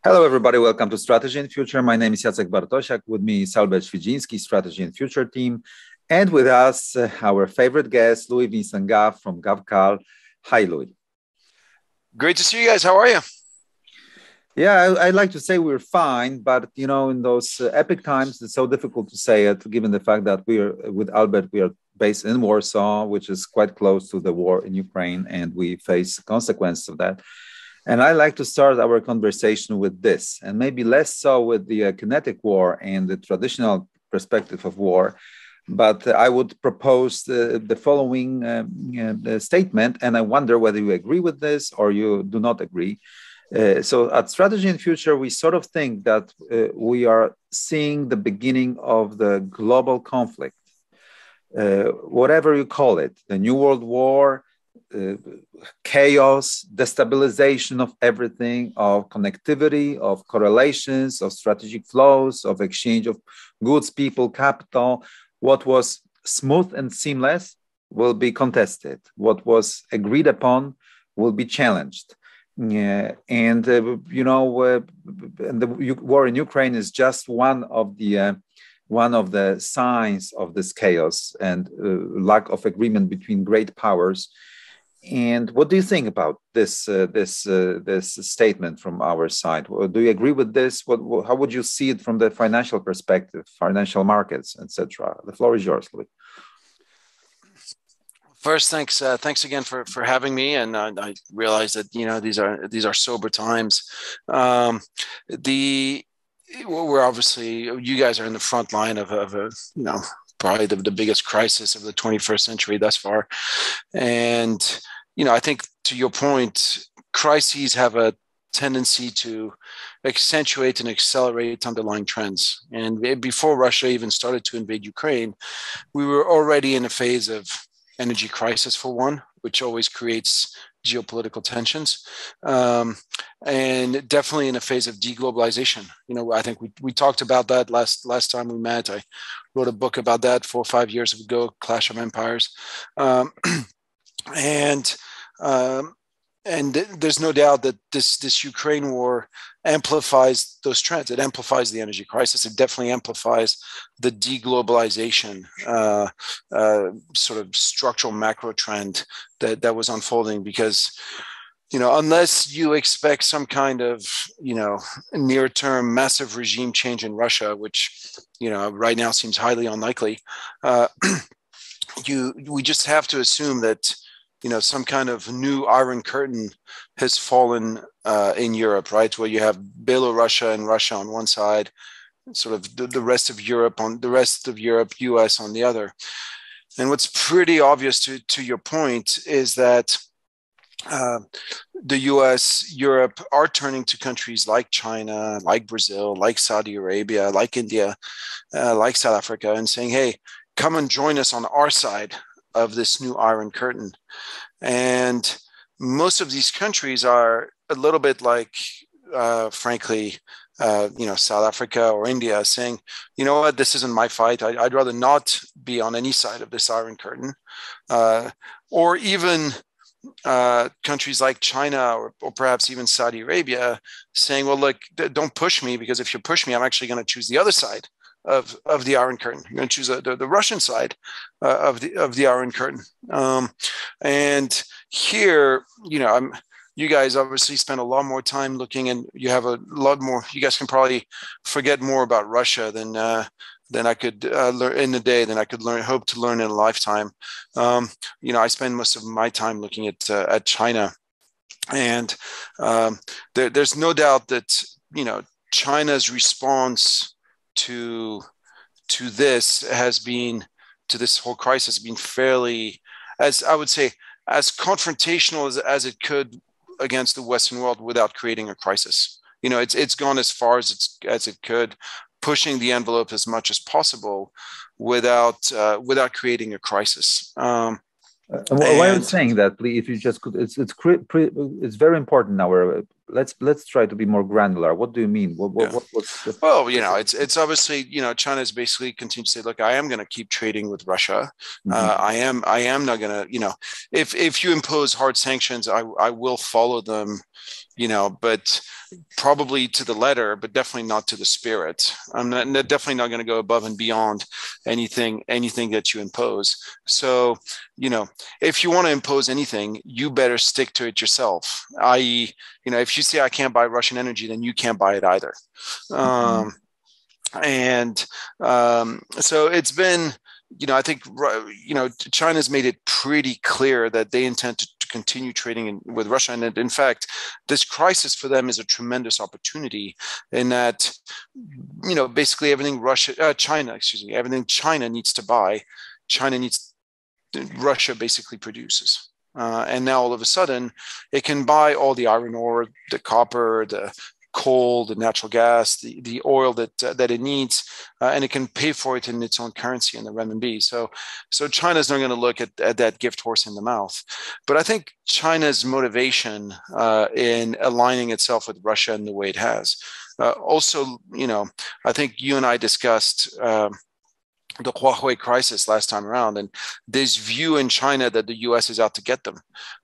Hello, everybody. Welcome to Strategy and Future. My name is Jacek Bartosiak. With me is Świdziński, Strategy and Future team. And with us, our favorite guest, Vincent from GovCal. Hi, Louis. Great to see you guys. How are you? Yeah, I'd like to say we're fine, but in those epic times, it's so difficult to say it, given the fact that with Albert, we are based in Warsaw, which is quite close to the war in Ukraine, and we face consequences of that. And I like to start our conversation with this, and maybe less so with the kinetic war and the traditional perspective of war, but I would propose the following statement, and I wonder whether you agree with this or you do not agree. So at Strategy and Future, we sort of think that we are seeing the beginning of the global conflict, whatever you call it, the New World War, chaos, destabilization of everything, of connectivity, of correlations, of strategic flows, of exchange of goods, people, capital. What was smooth and seamless will be contested. What was agreed upon will be challenged. Yeah, and the war in Ukraine is just one of the signs of this chaos and lack of agreement between great powers. And what do you think about this statement from our side? Do you agree with this? How would you see it from the financial perspective, financial markets, etc.? The floor is yours, Louis. First, thanks again for having me. And I realize that these are sober times. We're obviously, you guys are in the front line of probably the biggest crisis of the 21st century thus far. And I think, to your point, crises have a tendency to accentuate and accelerate underlying trends. And before Russia even started to invade Ukraine, we were already in a phase of energy crisis, for one, which always creates geopolitical tensions, and definitely in a phase of deglobalization. I think we talked about that last time we met. I wrote a book about that 4 or 5 years ago, Clash of Empires, and there's no doubt that this Ukraine war amplifies those trends. It amplifies the energy crisis. It definitely amplifies the deglobalization sort of structural macro trend that was unfolding. Because, unless you expect some kind of, near-term massive regime change in Russia, which, right now seems highly unlikely, we just have to assume that some kind of new Iron Curtain has fallen in Europe, right? Where you have Belarus and Russia on one side, sort of the rest of Europe, US on the other. And what's pretty obvious to your point is that the US, Europe are turning to countries like China, like Brazil, like Saudi Arabia, like India, like South Africa, and saying, hey, come and join us on our side of this new Iron Curtain. And most of these countries are a little bit like, frankly, South Africa or India, saying, you know what, this isn't my fight. I'd rather not be on any side of this Iron Curtain. Or even countries like China or perhaps even Saudi Arabia saying, well, look, don't push me, because if you push me, I'm actually going to choose the other side of the Iron Curtain. You're going to choose the Russian side of the Iron Curtain. And here, you guys obviously spend a lot more time looking, and you have a lot more. You guys can probably forget more about Russia than I could learn in a day, than I could hope to learn in a lifetime. I spend most of my time looking at China, and there's no doubt that China's response to this has been, to this whole crisis, has been fairly, as I would say, as confrontational as it could against the Western world without creating a crisis. It's gone as far as it could, pushing the envelope as much as possible without creating a crisis. Why I'm saying that, please, if you just could, it's very important now. Let's try to be more granular. What do you mean? What's the... Well, it's obviously, China is basically continuing to say, look, I am going to keep trading with Russia. I am not going to, if you impose hard sanctions, I will follow them but probably to the letter, but definitely not to the spirit. I'm definitely not going to go above and beyond anything that you impose. So, if you want to impose anything, you better stick to it yourself. I.e., if you say I can't buy Russian energy, then you can't buy it either. So it's been, I think, China's made it pretty clear that they intend to continue trading with Russia. And in fact, this crisis for them is a tremendous opportunity in that, basically everything everything China needs to buy, Russia basically produces. And now all of a sudden it can buy all the iron ore, the copper, the coal, the natural gas, the oil that it needs, and it can pay for it in its own currency, in the renminbi. So China's not going to look at that gift horse in the mouth. But I think China's motivation in aligning itself with Russia in the way it has. Also, I think you and I discussed the Huawei crisis last time around, and this view in China that the U.S. is out to get them.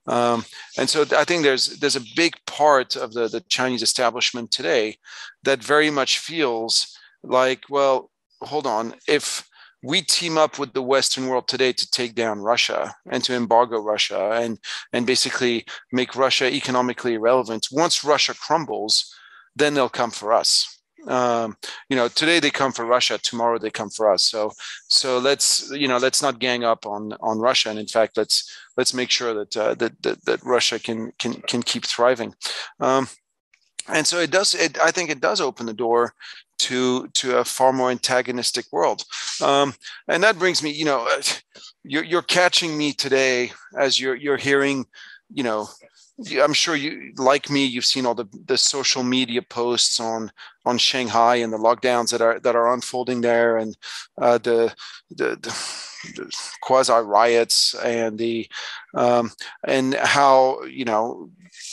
And so I think there's a big part of the Chinese establishment today that very much feels like, well, hold on, if we team up with the Western world today to take down Russia and to embargo Russia and basically make Russia economically irrelevant, once Russia crumbles, then they'll come for us. Today they come for Russia, tomorrow they come for us. So let's not gang up on Russia, and in fact let's make sure that Russia can keep thriving. And so I think it does open the door to a far more antagonistic world. And that brings me, you're catching me today as you're hearing, I'm sure you, like me, you've seen all the social media posts on Shanghai and the lockdowns that are unfolding there, and the quasi riots and and how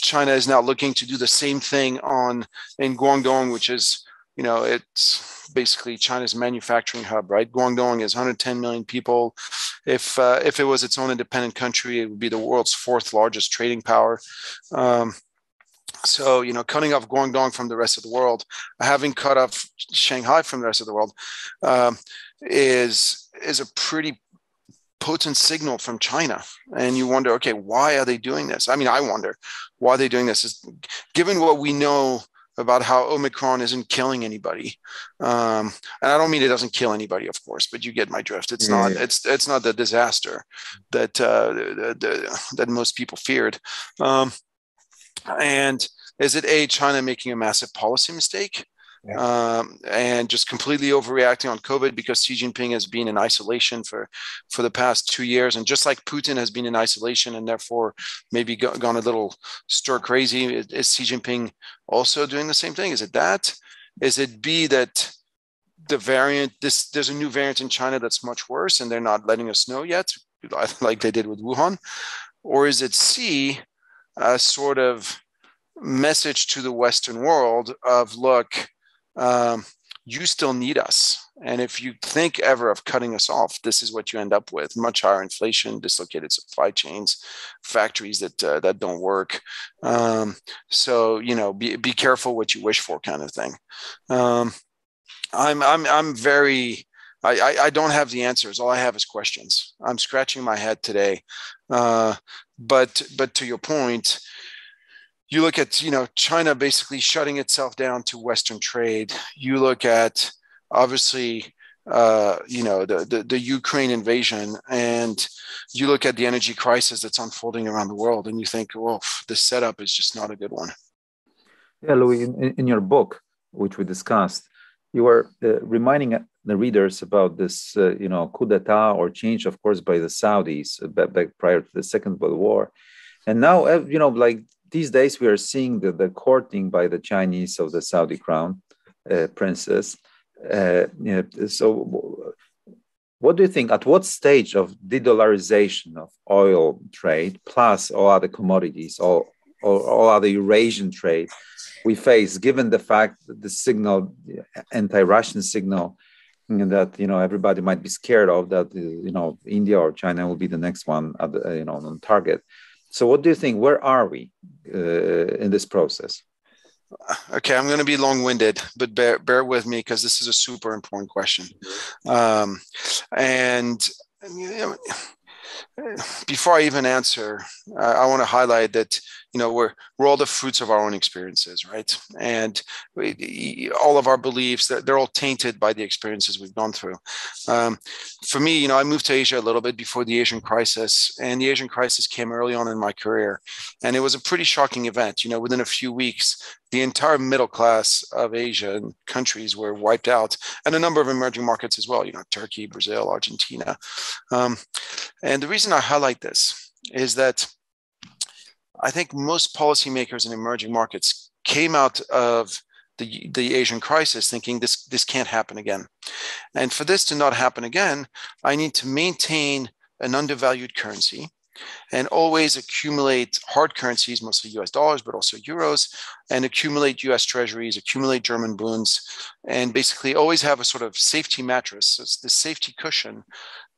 China is now looking to do the same thing in Guangdong, which is it's basically China's manufacturing hub, right? Guangdong is 110 million people. If it was its own independent country, it would be the world's fourth largest trading power. So, cutting off Guangdong from the rest of the world, having cut off Shanghai from the rest of the world, is a pretty potent signal from China. And you wonder, okay, why are they doing this? I mean, I wonder why they're doing this. Given what we know about how Omicron isn't killing anybody, and I don't mean it doesn't kill anybody, of course, but you get my drift. It's not. It's not the disaster that that most people feared. And is it China making a massive policy mistake? And just completely overreacting on COVID because Xi Jinping has been in isolation for the past 2 years, and just like Putin has been in isolation and therefore maybe gone a little stir crazy, is Xi Jinping also doing the same thing? Is it that? Is it B, that the variant, there's a new variant in China that's much worse and they're not letting us know yet, like they did with Wuhan? Or is it C, a sort of message to the Western world of, look, you still need us. And if you think ever of cutting us off, this is what you end up with: much higher inflation, dislocated supply chains, factories that don't work. So, be careful what you wish for, kind of thing. I'm very, I don't have the answers. All I have is questions. I'm scratching my head today. But to your point, you look at, China basically shutting itself down to Western trade. You look at, obviously, the Ukraine invasion, and you look at the energy crisis that's unfolding around the world, and you think, well, this setup is just not a good one. Yeah, Louis, in your book, which we discussed, you were reminding the readers about this, coup d'etat or change, of course, by the Saudis back prior to the Second World War. And now, like these days, we are seeing the courting by the Chinese of the Saudi crown princess. So what do you think? At what stage of de-dollarization of oil trade, plus all other commodities, all other Eurasian trade we face, given the fact that the signal, anti-Russian signal, that everybody might be scared of, that India or China will be the next one on target? So what do you think? Where are we in this process? Okay, I'm going to be long-winded, but bear with me because this is a super important question. And you know, before I even answer, I want to highlight that we're all the fruits of our own experiences, right? And all of our beliefs, they're all tainted by the experiences we've gone through. For me, I moved to Asia a little bit before the Asian crisis, and the Asian crisis came early on in my career, and it was a pretty shocking event. Within a few weeks, the entire middle class of Asian countries were wiped out, and a number of emerging markets as well. Turkey, Brazil, Argentina. And the reason I highlight this is that I think most policymakers in emerging markets came out of the Asian crisis thinking this can't happen again. And for this to not happen again, I need to maintain an undervalued currency and always accumulate hard currencies, mostly US dollars, but also euros, and accumulate US treasuries, accumulate German bonds, and basically always have a sort of safety mattress. So it's the safety cushion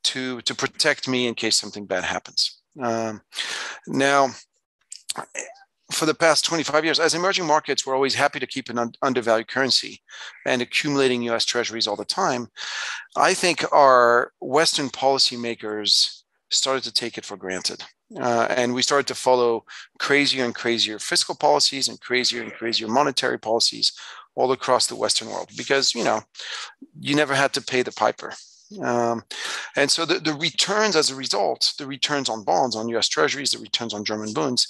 to protect me in case something bad happens. Now, for the past 25 years, as emerging markets, we're always happy to keep an undervalued currency and accumulating US treasuries all the time. I think our Western policymakers started to take it for granted. And we started to follow crazier and crazier fiscal policies and crazier monetary policies all across the Western world because, you never had to pay the piper. And so the returns as a result, the returns on bonds, on US treasuries, the returns on German bonds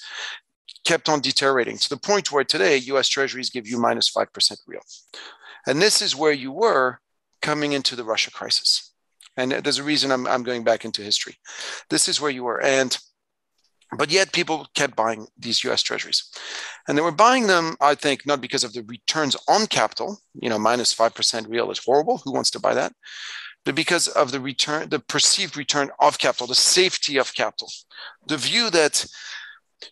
kept on deteriorating to the point where today US treasuries give you minus 5% real. And this is where you were coming into the Russia crisis. And there's a reason I'm going back into history. This is where you were. But yet people kept buying these US treasuries. And they were buying them, I think, not because of the returns on capital, minus 5% real is horrible. Who wants to buy that? But because of the perceived return of capital, the safety of capital, the view that,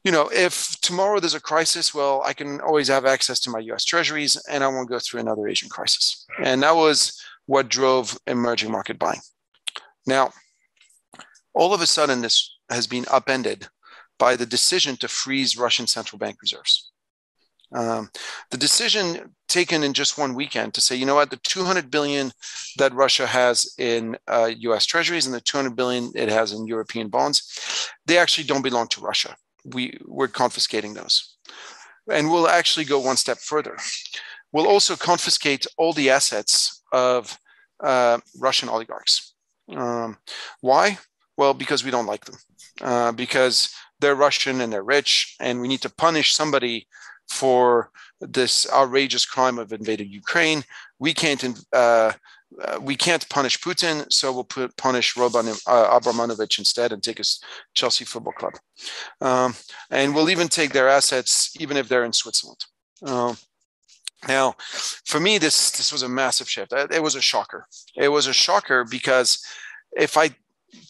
if tomorrow there's a crisis, well, I can always have access to my US treasuries and I won't go through another Asian crisis. And that was what drove emerging market buying. Now, all of a sudden, this has been upended by the decision to freeze Russian central bank reserves. The decision taken in just one weekend to say, the 200 billion that Russia has in US treasuries and the 200 billion it has in European bonds, they actually don't belong to Russia. We're confiscating those. And we'll actually go one step further. We'll also confiscate all the assets of Russian oligarchs. Why? Well, because we don't like them. Because they're Russian and they're rich, and we need to punish somebody for this outrageous crime of invading Ukraine. We can't punish Putin, so we'll punish Roman Abramovich instead and take us Chelsea Football Club. And we'll even take their assets, even if they're in Switzerland. Now, for me, this was a massive shift. It was a shocker. It was a shocker because if I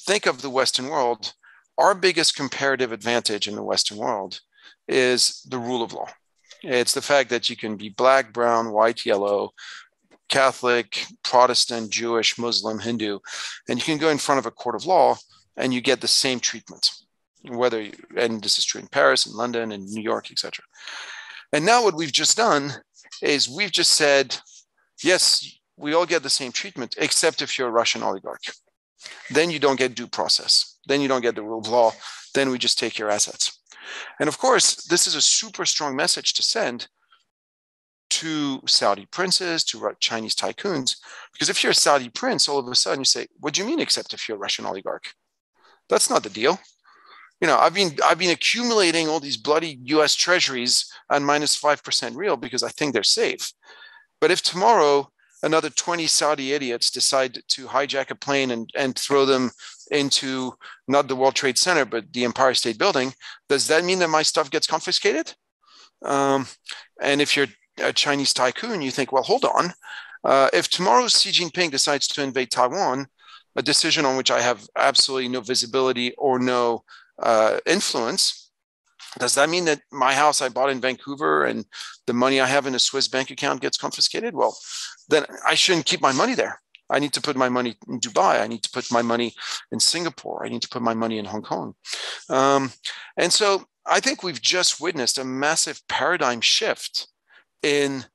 think of the Western world, our biggest comparative advantage in the Western world is the rule of law. It's the fact that you can be black, brown, white, yellow, Catholic, Protestant, Jewish, Muslim, Hindu, and you can go in front of a court of law and you get the same treatment, and this is true in Paris and London and New York, etc. And now what we've just done is we've just said, yes, we all get the same treatment, except if you're a Russian oligarch. Then you don't get due process. Then you don't get the rule of law. Then we just take your assets. And of course, this is a super strong message to send to Saudi princes, to Chinese tycoons, because if you're a Saudi prince, all of a sudden you say, what do you mean except if you're a Russian oligarch? That's not the deal. I've been accumulating all these bloody US treasuries on minus 5% real because I think they're safe. But if tomorrow another 20 Saudi idiots decide to hijack a plane and throw them into not the World Trade Center, but the Empire State Building, does that mean that my stuff gets confiscated? And if you're a Chinese tycoon, you think, well, hold on. If tomorrow Xi Jinping decides to invade Taiwan, a decision on which I have absolutely no visibility or no influence, does that mean that my house I bought in Vancouver and the money I have in a Swiss bank account gets confiscated? Well, then I shouldn't keep my money there. I need to put my money in Dubai. I need to put my money in Singapore. I need to put my money in Hong Kong. And so I think we've just witnessed a massive paradigm shift in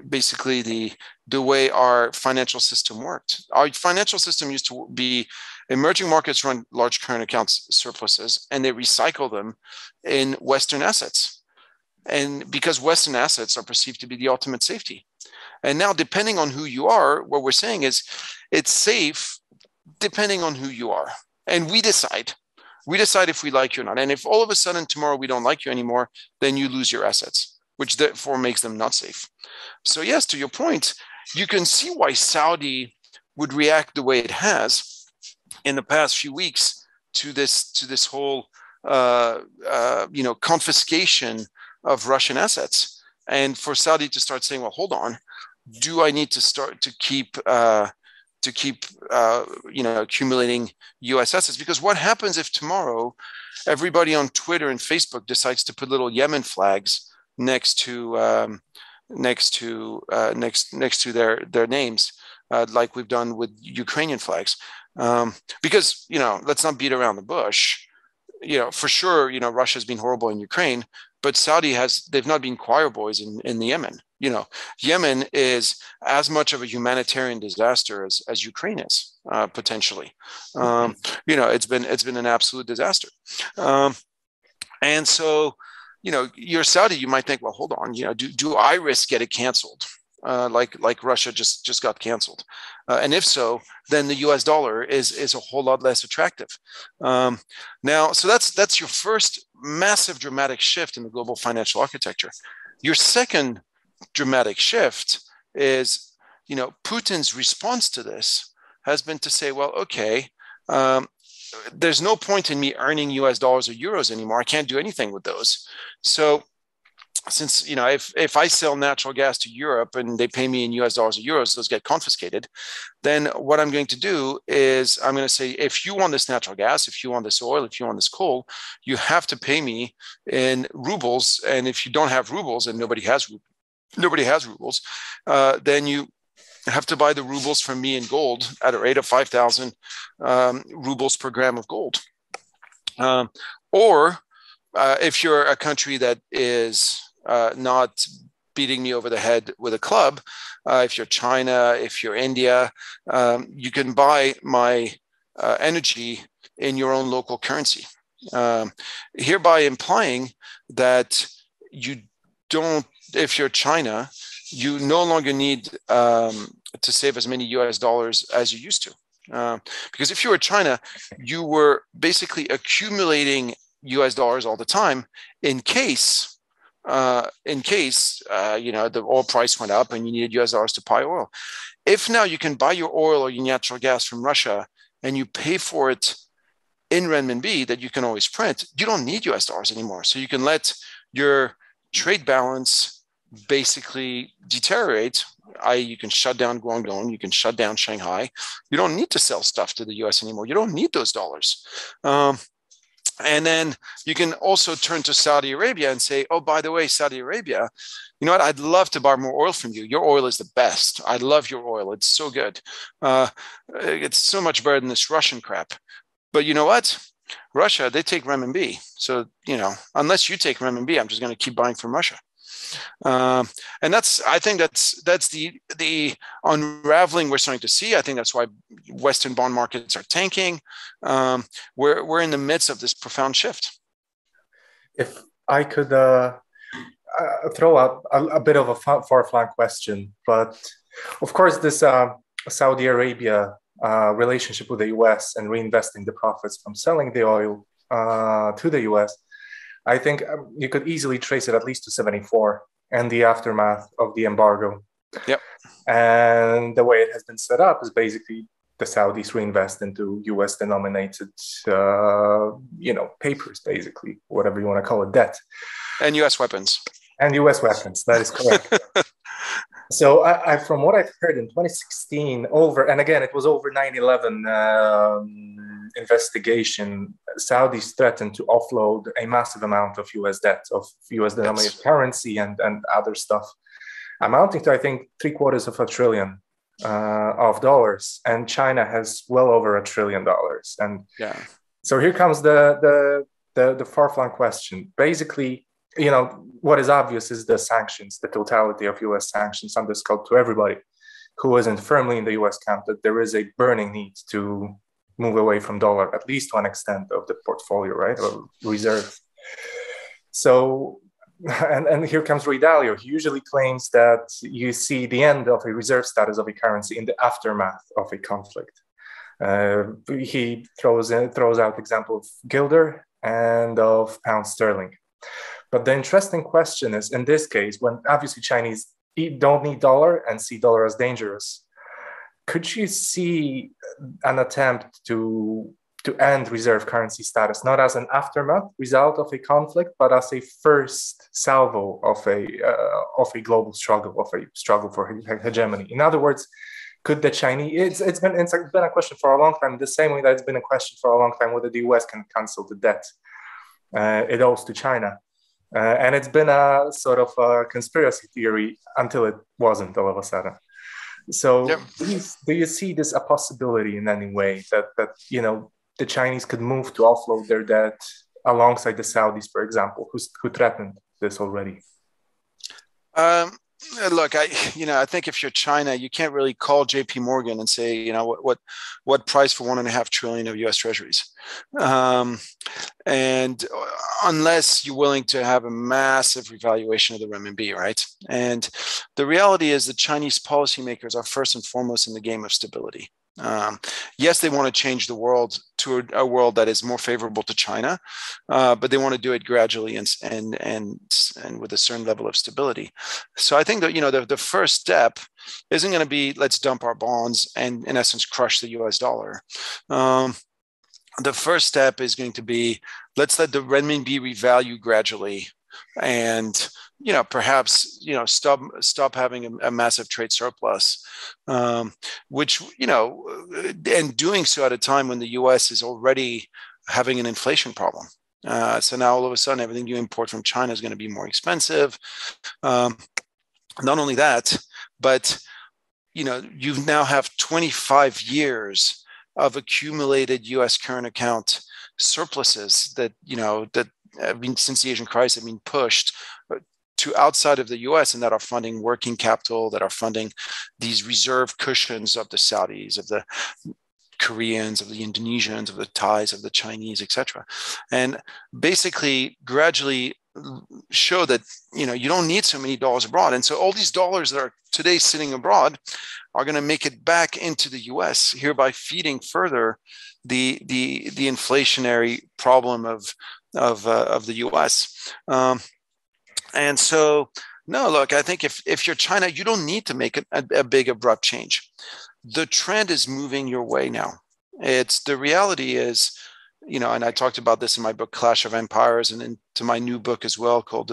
basically the way our financial system worked. Our financial system used to be emerging markets run large current accounts surpluses, and they recycle them in Western assets. And because Western assets are perceived to be the ultimate safety. And now, depending on who you are, what we're saying is it's safe depending on who you are. And we decide if we like you or not. And if all of a sudden tomorrow we don't like you anymore, then you lose your assets, which therefore makes them not safe. So yes, to your point, you can see why Saudi would react the way it has in the past few weeks to this whole confiscation of Russian assets, and for Saudi to start saying, well, hold on, do I need to start to keep accumulating US assets? Because what happens if tomorrow everybody on Twitter and Facebook decides to put little Yemen flags next to their names, like we've done with Ukrainian flags? Because let's not beat around the bush. For sure, Russia's been horrible in Ukraine, but they've not been choir boys in the Yemen. Yemen is as much of a humanitarian disaster as Ukraine is, potentially. It's been an absolute disaster. And so, you're Saudi, you might think, well, hold on, do I risk getting canceled? Like Russia just got canceled. And if so, then the US dollar is a whole lot less attractive. Now, so that's your first massive dramatic shift in the global financial architecture. Your second dramatic shift is, Putin's response to this has been to say, well, okay, there's no point in me earning US dollars or euros anymore. I can't do anything with those. So since, if I sell natural gas to Europe and they pay me in US dollars or euros, those get confiscated, then what I'm going to do is I'm going to say, if you want this natural gas, if you want this oil, if you want this coal, you have to pay me in rubles. And if you don't have rubles, and nobody has rubles, then you have to buy the rubles from me in gold at a rate of 5,000 rubles per gram of gold. Or if you're a country that is not beating me over the head with a club, if you're China, if you're India, you can buy my energy in your own local currency, hereby implying that you don't, if you're China, you no longer need to save as many US dollars as you used to. Because if you were China, you were basically accumulating US dollars all the time in case the oil price went up and you needed US dollars to buy oil. If now you can buy your oil or your natural gas from Russia and you pay for it in renminbi that you can always print, you don't need US dollars anymore. So you can let your trade balance basically deteriorate, i.e. you can shut down Guangdong, you can shut down Shanghai. You don't need to sell stuff to the US anymore. You don't need those dollars. And then you can also turn to Saudi Arabia and say, oh, by the way, Saudi Arabia, you know what? I'd love to buy more oil from you. Your oil is the best. I love your oil. It's so good. It's so much better than this Russian crap. But you know what? Russia, they take renminbi. So, unless you take renminbi, I'm just going to keep buying from Russia. And I think that's the unraveling we're starting to see. I think that's why Western bond markets are tanking. We're in the midst of this profound shift. If I could throw out a bit of a far-flung question, but of course this Saudi Arabia relationship with the US and reinvesting the profits from selling the oil to the US, I think you could easily trace it at least to 74 and the aftermath of the embargo. Yep. And the way it has been set up is basically the Saudis reinvest into US denominated, papers, basically, whatever you want to call it, debt. And US weapons. And US weapons, that is correct. So I, from what I've heard in 2016, and again, it was over 9/11 investigation, Saudis threatened to offload a massive amount of US debt, of US denominated currency and other stuff. amounting to, I think, $750 billion of dollars, and China has well over $1 trillion. And Yeah. so here comes the far-flung question. Basically, what is obvious is the sanctions, the totality of U.S. sanctions under scope to everybody who isn't firmly in the U.S. camp, that there is a burning need to move away from dollar, at least to an extent of the portfolio, right, or reserves. So, and here comes Ray Dalio. He usually claims that you see the end of a reserve status of a currency in the aftermath of a conflict. He throws out example of guilder and of pound sterling. But the interesting question is, in this case, when obviously Chinese don't need dollar and see dollar as dangerous, could you see an attempt to end reserve currency status, not as an aftermath result of a conflict, but as a first salvo of a global struggle, of a struggle for hegemony? In other words, could the Chinese, it's been a question for a long time, the same way that it's been a question for a long time whether the US can cancel the debt it owes to China. And it's been a sort of a conspiracy theory until it wasn't all of a sudden. So yep. Do you see this a possibility in any way that the Chinese could move to offload their debt alongside the Saudis, for example, who threatened this already? Look, I think if you're China, you can't really call J.P. Morgan and say, what price for $1.5 trillion of U.S. Treasuries, and unless you're willing to have a massive revaluation of the renminbi, right? And the reality is that Chinese policymakers are first and foremost in the game of stability. Yes, they want to change the world to a world that is more favorable to China, but they want to do it gradually and with a certain level of stability. So I think that the first step isn't going to be let's dump our bonds and in essence crush the U.S. dollar. The first step is going to be let's let the renminbi revalue gradually, and perhaps stop having a massive trade surplus, which and doing so at a time when the U.S. is already having an inflation problem. So now all of a sudden everything you import from China is going to be more expensive. Not only that, but you now have 25 years of accumulated U.S. current account surpluses that have been, since the Asian crisis, have been pushed to outside of the U.S. and that are funding working capital, that are funding these reserve cushions of the Saudis, of the Koreans, of the Indonesians, of the Thais, of the Chinese, etc. And basically gradually show that you don't need so many dollars abroad. And so all these dollars that are today sitting abroad are going to make it back into the U.S., hereby feeding further the inflationary problem of the U.S. And so, no, look, I think if you're China, you don't need to make a big abrupt change. The trend is moving your way now. The reality is, and I talked about this in my book, Clash of Empires, and into my new book as well called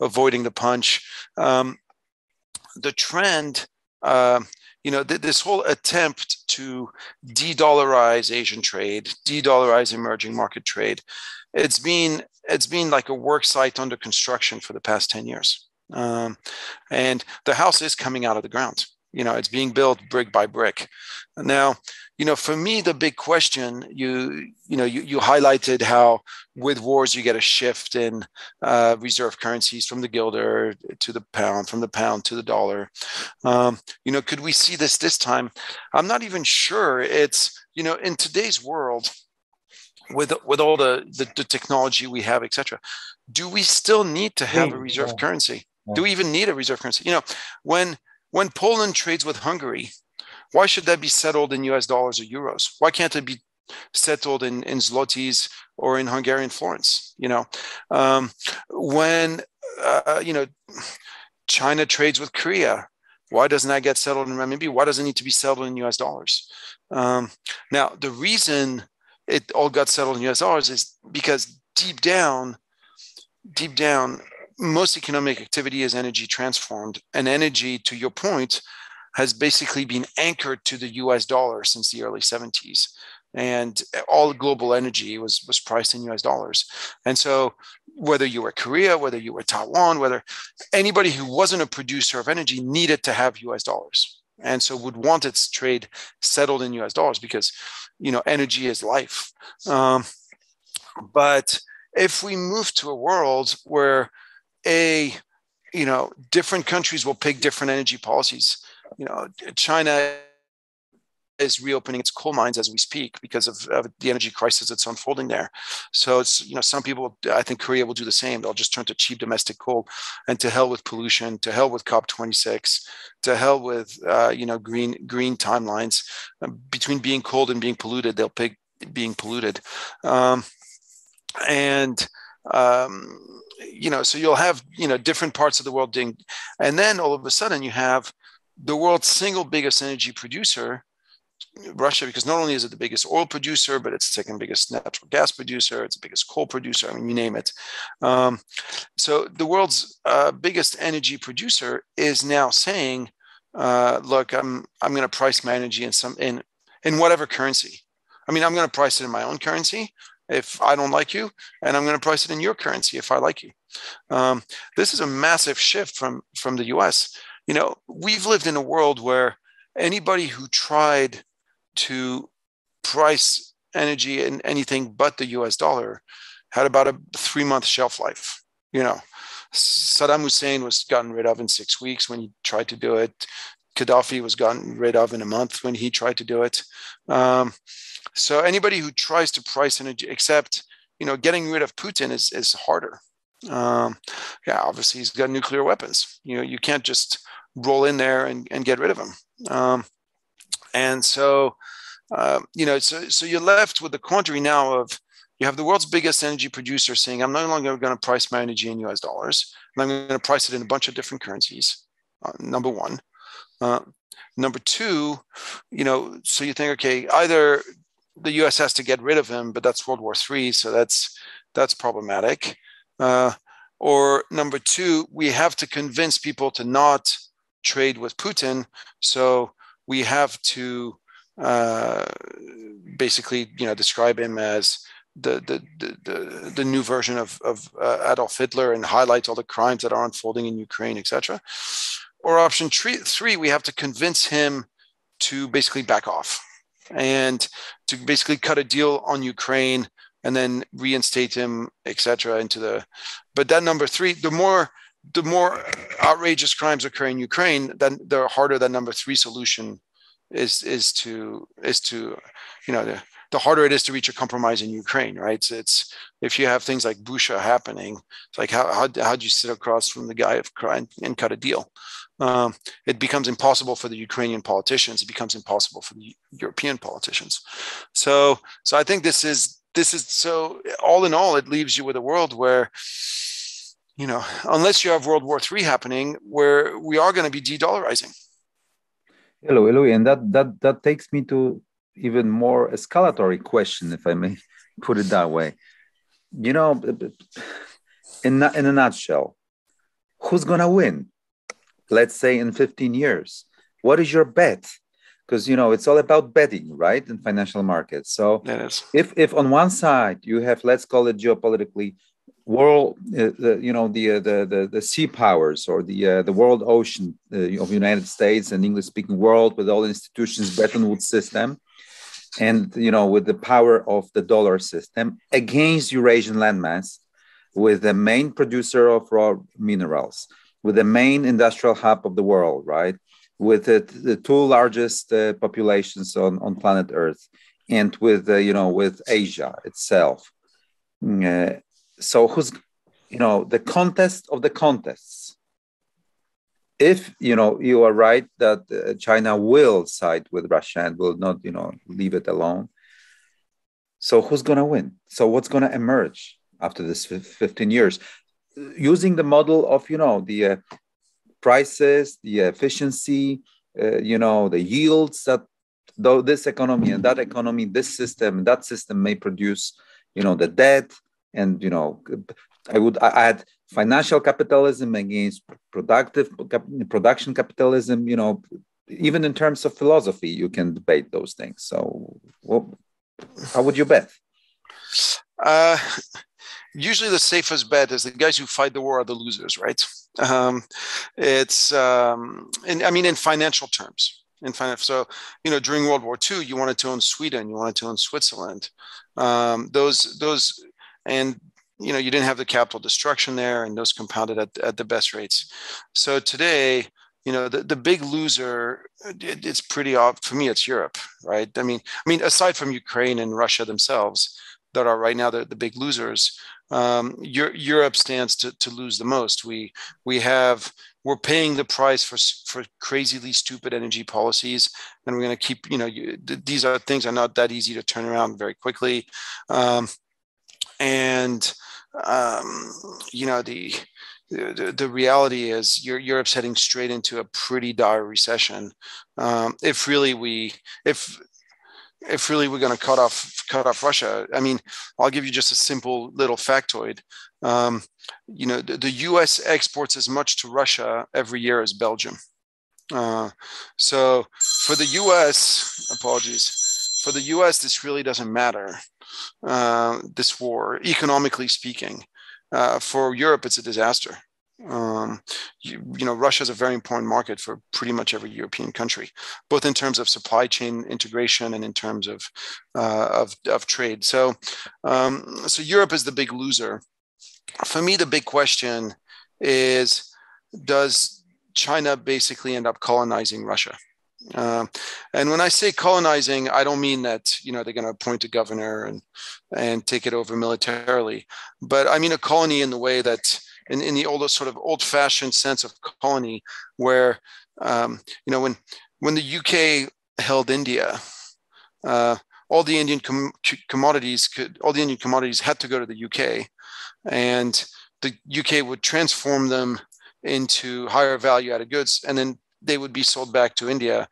Avoiding the Punch. The trend, this whole attempt to de-dollarize Asian trade, de-dollarize emerging market trade, it's been like a work site under construction for the past 10 years. And the house is coming out of the ground. It's being built brick by brick. Now, for me, the big question, you highlighted how with wars, you get a shift in reserve currencies from the guilder to the pound, from the pound to the dollar. Could we see this time? I'm not even sure. It's, in today's world, with all the technology we have, et cetera, do we still need to have a reserve currency? Do we even need a reserve currency? When Poland trades with Hungary, why should that be settled in US dollars or euros? Why can't it be settled in zlotys or in Hungarian florins? When China trades with Korea, why doesn't that get settled in renminbi? Why does it need to be settled in US dollars? Now, the reason it all got settled in US dollars is because deep down, most economic activity is energy transformed, and energy, to your point, has basically been anchored to the US dollar since the early 70s. And all global energy was priced in US dollars. And so, whether you were Korea, whether you were Taiwan, whether anybody who wasn't a producer of energy needed to have US dollars. And so would want its trade settled in US dollars because, energy is life. But if we move to a world where different countries will pick different energy policies, China is reopening its coal mines as we speak because of the energy crisis that's unfolding there. So it's, some people, I think Korea will do the same. They'll just turn to cheap domestic coal, and to hell with pollution, to hell with COP26, to hell with, green timelines. Between being cold and being polluted, they'll pick being polluted. So you'll have, different parts of the world doing, and then all of a sudden you have the world's single biggest energy producer, Russia, because not only is it the biggest oil producer, but it's the second biggest natural gas producer. It's the biggest coal producer. I mean, you name it. So the world's biggest energy producer is now saying, "Look, I'm going to price my energy in whatever currency. I mean, I'm going to price it in my own currency if I don't like you, and I'm going to price it in your currency if I like you." This is a massive shift from the U.S. We've lived in a world where anybody who tried to price energy in anything but the US dollar had about a 3-month shelf life. Saddam Hussein was gotten rid of in 6 weeks when he tried to do it. Gaddafi was gotten rid of in a month when he tried to do it. So anybody who tries to price energy, except, getting rid of Putin is harder. Obviously he's got nuclear weapons. You can't just roll in there and get rid of him. And so, so you're left with the quandary now of, you have the world's biggest energy producer saying, I'm no longer going to price my energy in US dollars, and I'm going to price it in a bunch of different currencies, number one. Number two, so you think, okay, either the US has to get rid of him, but that's World War III, so that's problematic. Or number two, we have to convince people to not trade with Putin, so we have to basically, describe him as the new version of Adolf Hitler and highlight all the crimes that are unfolding in Ukraine, etc. Or option three, we have to convince him to basically back off and to basically cut a deal on Ukraine and then reinstate him, etc. But that number three, the more outrageous crimes occur in Ukraine, then the harder that number three solution is to the harder it is to reach a compromise in Ukraine, right? So it's, if you have things like Busha happening, it's like how do you sit across from the guy and cut a deal? It becomes impossible for the Ukrainian politicians. It becomes impossible for the European politicians. So I think this is so, all in all, it leaves you with a world where, unless you have World War III happening, where we are going to be de-dollarizing. Hello, and that takes me to even more escalatory question, if I may put it that way. In a nutshell, who's going to win? Let's say in 15 years. What is your bet? Because, it's all about betting, right, in financial markets. So if on one side you have, let's call it geopolitically, world, the sea powers, or the world ocean of United States and English-speaking world, with all institutions, Bretton Woods system, and, with the power of the dollar system, against Eurasian landmass, with the main producer of raw minerals, with the main industrial hub of the world, right? With the two largest populations on planet Earth, and with with Asia itself. So who's, the contest of the contests? If you are right that China will side with Russia and will not leave it alone. So who's going to win? So what's going to emerge after this 15 years? Using the model of the prices, the efficiency, the yields that though this economy and that economy, this system, that system may produce, the debt, and I would add financial capitalism against production capitalism. Even in terms of philosophy, you can debate those things. So, how would you bet? usually the safest bet is the guys who fight the war are the losers, right? In financial terms. So, during World War II, you wanted to own Sweden, you wanted to own Switzerland. And you didn't have the capital destruction there, and those compounded at the best rates. So today, the big loser, it's pretty obvious for me. It's Europe, right? I mean, aside from Ukraine and Russia themselves, that are right now the big losers, Europe stands to lose the most. We're paying the price for crazily stupid energy policies, and we're going to keep. These things are not that easy to turn around very quickly, the reality is Europe's heading straight into a pretty dire recession. If really we're going to cut off Russia, I'll give you just a simple little factoid. The U.S. exports as much to Russia every year as Belgium. So for the U.S., for the U.S., this really doesn't matter. This war, economically speaking, for Europe, it's a disaster. Russia is a very important market for pretty much every European country, both in terms of supply chain integration and in terms of trade. So Europe is the big loser. For me, the big question is, does China basically end up colonizing Russia? And when I say colonizing, I don't mean that they're going to appoint a governor and take it over militarily, but I mean a colony in the way that in the old-fashioned sense of colony, where when the UK held India, all the Indian commodities had to go to the UK, and the UK would transform them into higher value-added goods, and then they would be sold back to India.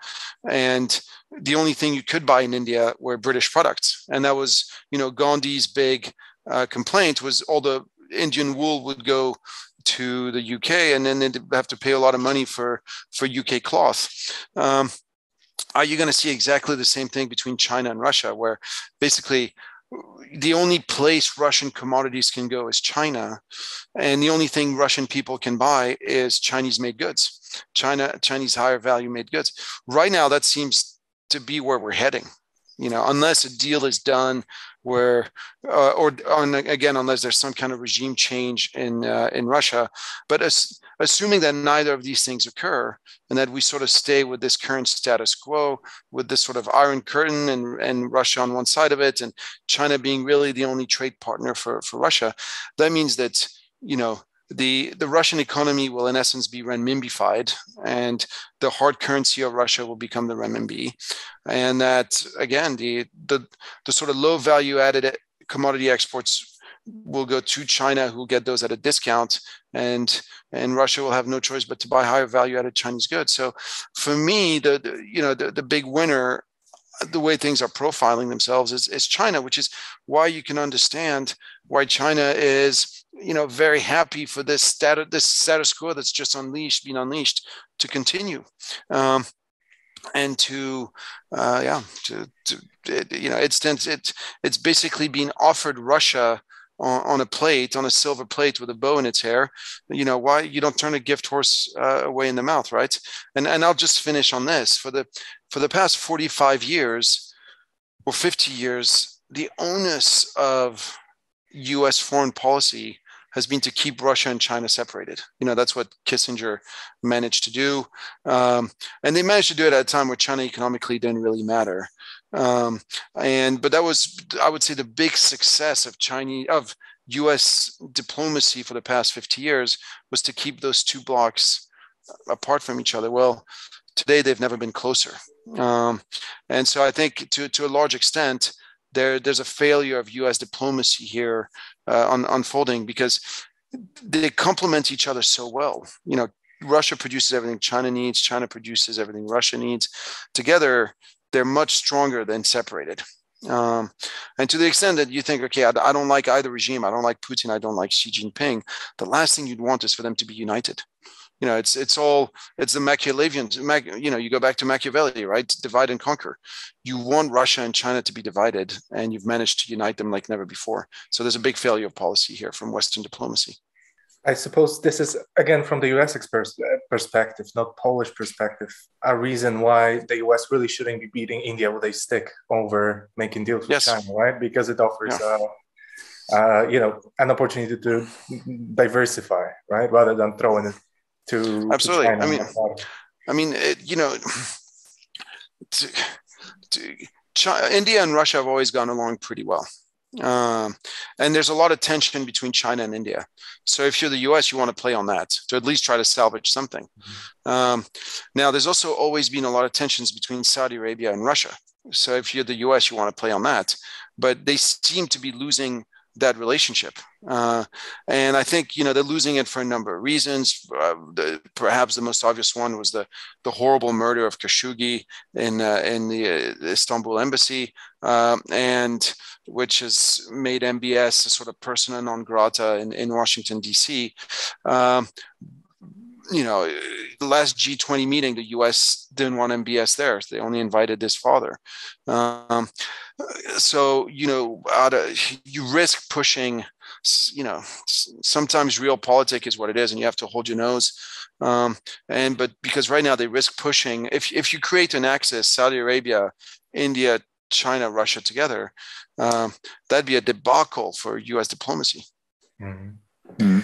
And the only thing you could buy in India were British products. And that was, Gandhi's big complaint was all the Indian wool would go to the UK, and then they'd have to pay a lot of money for UK cloth. Are you going to see exactly the same thing between China and Russia, where basically the only place Russian commodities can go is China, and the only thing Russian people can buy is Chinese-made goods, Chinese higher value-made goods? Right now, that seems to be where we're heading. Unless a deal is done where, unless there's some kind of regime change in Russia. But assuming that neither of these things occur, and that we sort of stay with this current status quo, with this sort of Iron Curtain and Russia on one side of it, and China being really the only trade partner for Russia, that means that the Russian economy will in essence be renminbified, and the hard currency of Russia will become the renminbi. And that, again, the sort of low value added commodity exports will go to China, who will get those at a discount, and Russia will have no choice but to buy higher value added Chinese goods. So for me, the big winner, the way things are profiling themselves, is China, which is why you can understand why China is very happy for this status quo that's just being unleashed to continue, and it's basically being offered Russia on a silver plate with a bow in its hair. Why you don't turn a gift horse away in the mouth, right? And I'll just finish on this. For the past 45 years or 50 years, the onus of U.S. foreign policy has been to keep Russia and China separated. That's what Kissinger managed to do. And they managed to do it at a time where China economically didn't really matter. But that was, I would say, the big success of U.S. diplomacy for the past 50 years was to keep those two blocks apart from each other. Well, today they've never been closer. And so I think to a large extent, there's a failure of U.S. diplomacy here unfolding, because they complement each other so well. Russia produces everything China needs. China produces everything Russia needs. Together, they're much stronger than separated. And to the extent that you think, okay, I don't like either regime, I don't like Putin, I don't like Xi Jinping, the last thing you'd want is for them to be united. it's the Machiavellians. You go back to Machiavelli, right? Divide and conquer. You want Russia and China to be divided, and you've managed to unite them like never before. So there's a big failure of policy here from Western diplomacy. I suppose this is, again, from the US perspective, not Polish perspective, a reason why the US really shouldn't be beating India with a stick over making deals with China, right? Because it offers, an opportunity to diversify, right? Rather than throwing it to absolutely. India and Russia have always gone along pretty well. And there's a lot of tension between China and India. So if you're the US, you want to play on that to at least try to salvage something. Now, there's also always been a lot of tensions between Saudi Arabia and Russia. So if you're the US, you want to play on that. But they seem to be losing that relationship. And I think, they're losing it for a number of reasons. Perhaps the most obvious one was the horrible murder of Khashoggi in the Istanbul embassy, and which has made MBS a sort of persona non grata in Washington, D.C. The last G20 meeting, the U.S. didn't want MBS there. So they only invited his father. So, you risk pushing, sometimes realpolitik is what it is, and you have to hold your nose. But because right now they risk pushing, if you create an axis, Saudi Arabia, India, China, Russia together, that'd be a debacle for U.S. diplomacy. Mm-hmm. Mm-hmm.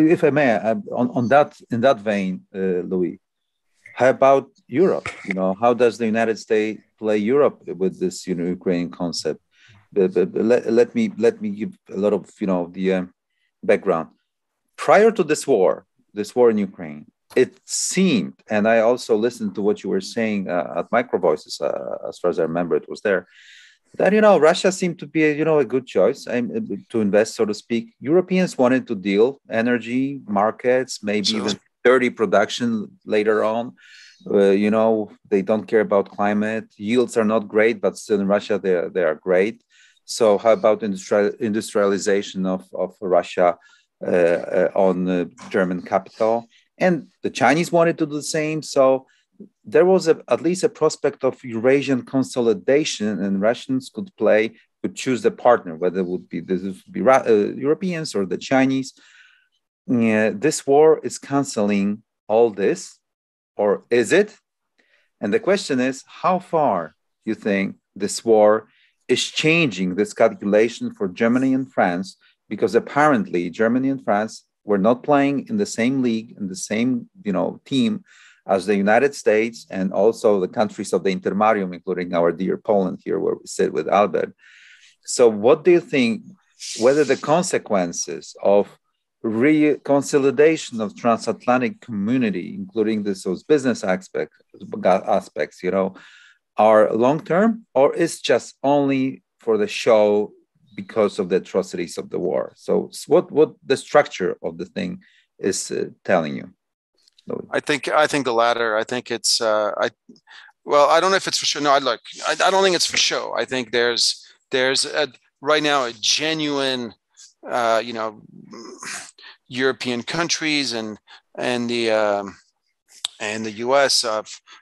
If I may, in that vein, Louis, how about Europe? How does the United States play Europe with this, Ukrainian concept? Let me give a lot of, the background. Prior to this war in Ukraine, it seemed, and I also listened to what you were saying at Micro Voices, as far as I remember, it was there, that, Russia seemed to be, a good choice to invest, so to speak. Europeans wanted to deal energy markets, maybe even dirty production later on. They don't care about climate. Yields are not great, but still in Russia, they are great. So how about industrialization of Russia on German capital? And the Chinese wanted to do the same. So there was at least a prospect of Eurasian consolidation, and Russians could choose the partner, whether it would be Europeans or the Chinese. This war is canceling all this, or is it? And the question is, how far you think this war is changing this calculation for Germany and France? Because apparently Germany and France were not playing in the same league, in the same, team as the United States and also the countries of the Intermarium, including our dear Poland here, where we sit with Albert. So what do you think, whether the consequences of consolidation of transatlantic community, including those business aspects, are long-term, or is just only for the show because of the atrocities of the war? So what the structure of the thing is telling you? I think the latter. I think it's I don't know if it's for show. No, I don't think it's for show. I think there's right now a genuine European countries and the US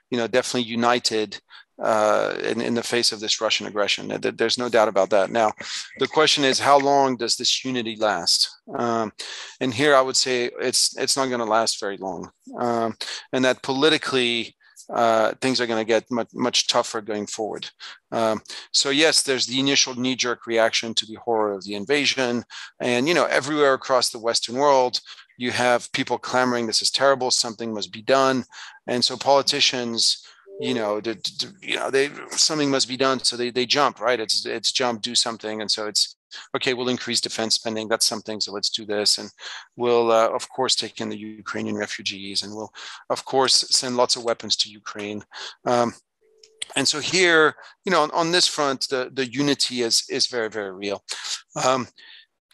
definitely united in the face of this Russian aggression. There's no doubt about that. Now, the question is, how long does this unity last? And here I would say it's not going to last very long, and that politically things are going to get much tougher going forward. So yes, there's the initial knee-jerk reaction to the horror of the invasion, and everywhere across the Western world, you have people clamoring, "This is terrible. Something must be done," and so politicians, something must be done. So they jump, right? It's jump, do something. And so it's, okay, we'll increase defense spending. That's something. So let's do this. And we'll, of course, take in the Ukrainian refugees, and we'll, of course, send lots of weapons to Ukraine. And so here, on this front, the unity is very, very real.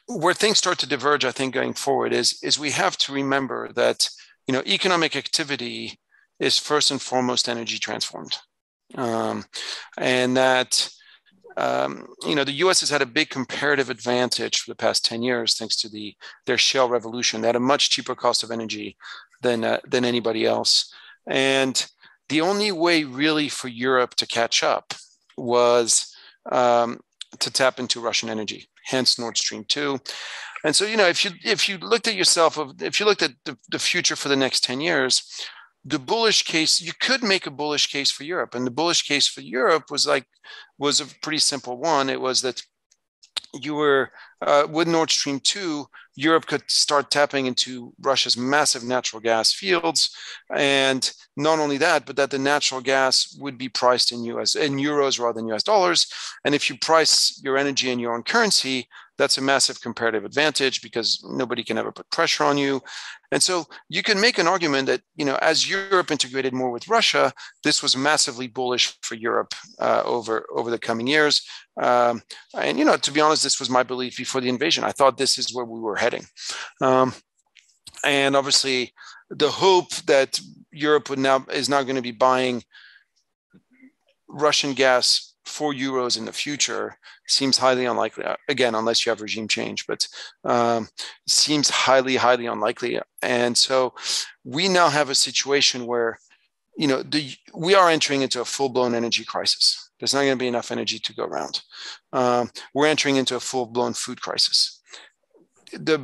Where things start to diverge, I think, going forward is we have to remember that, economic activity is first and foremost energy transformed. And that, the US has had a big comparative advantage for the past 10 years, thanks to their shale revolution. They had a much cheaper cost of energy than anybody else. And the only way really for Europe to catch up was to tap into Russian energy, hence Nord Stream 2. And so, if you looked at yourself, if you looked at the future for the next 10 years, the bullish case, you could make a bullish case for Europe. And the bullish case for Europe was a pretty simple one. It was that you were, with Nord Stream 2, Europe could start tapping into Russia's massive natural gas fields. And not only that, but that the natural gas would be priced in euros rather than US dollars. And if you price your energy in your own currency, that's a massive comparative advantage because nobody can ever put pressure on you. And so you can make an argument that, as Europe integrated more with Russia, this was massively bullish for Europe over the coming years. And, to be honest, this was my belief before the invasion. I thought this is where we were heading. And obviously, the hope that Europe is now going to be buying Russian gas for euros in the future seems highly unlikely. Again, unless you have regime change, but seems highly, highly unlikely. And so we now have a situation where, we are entering into a full-blown energy crisis. There's not going to be enough energy to go around. We're entering into a full-blown food crisis. The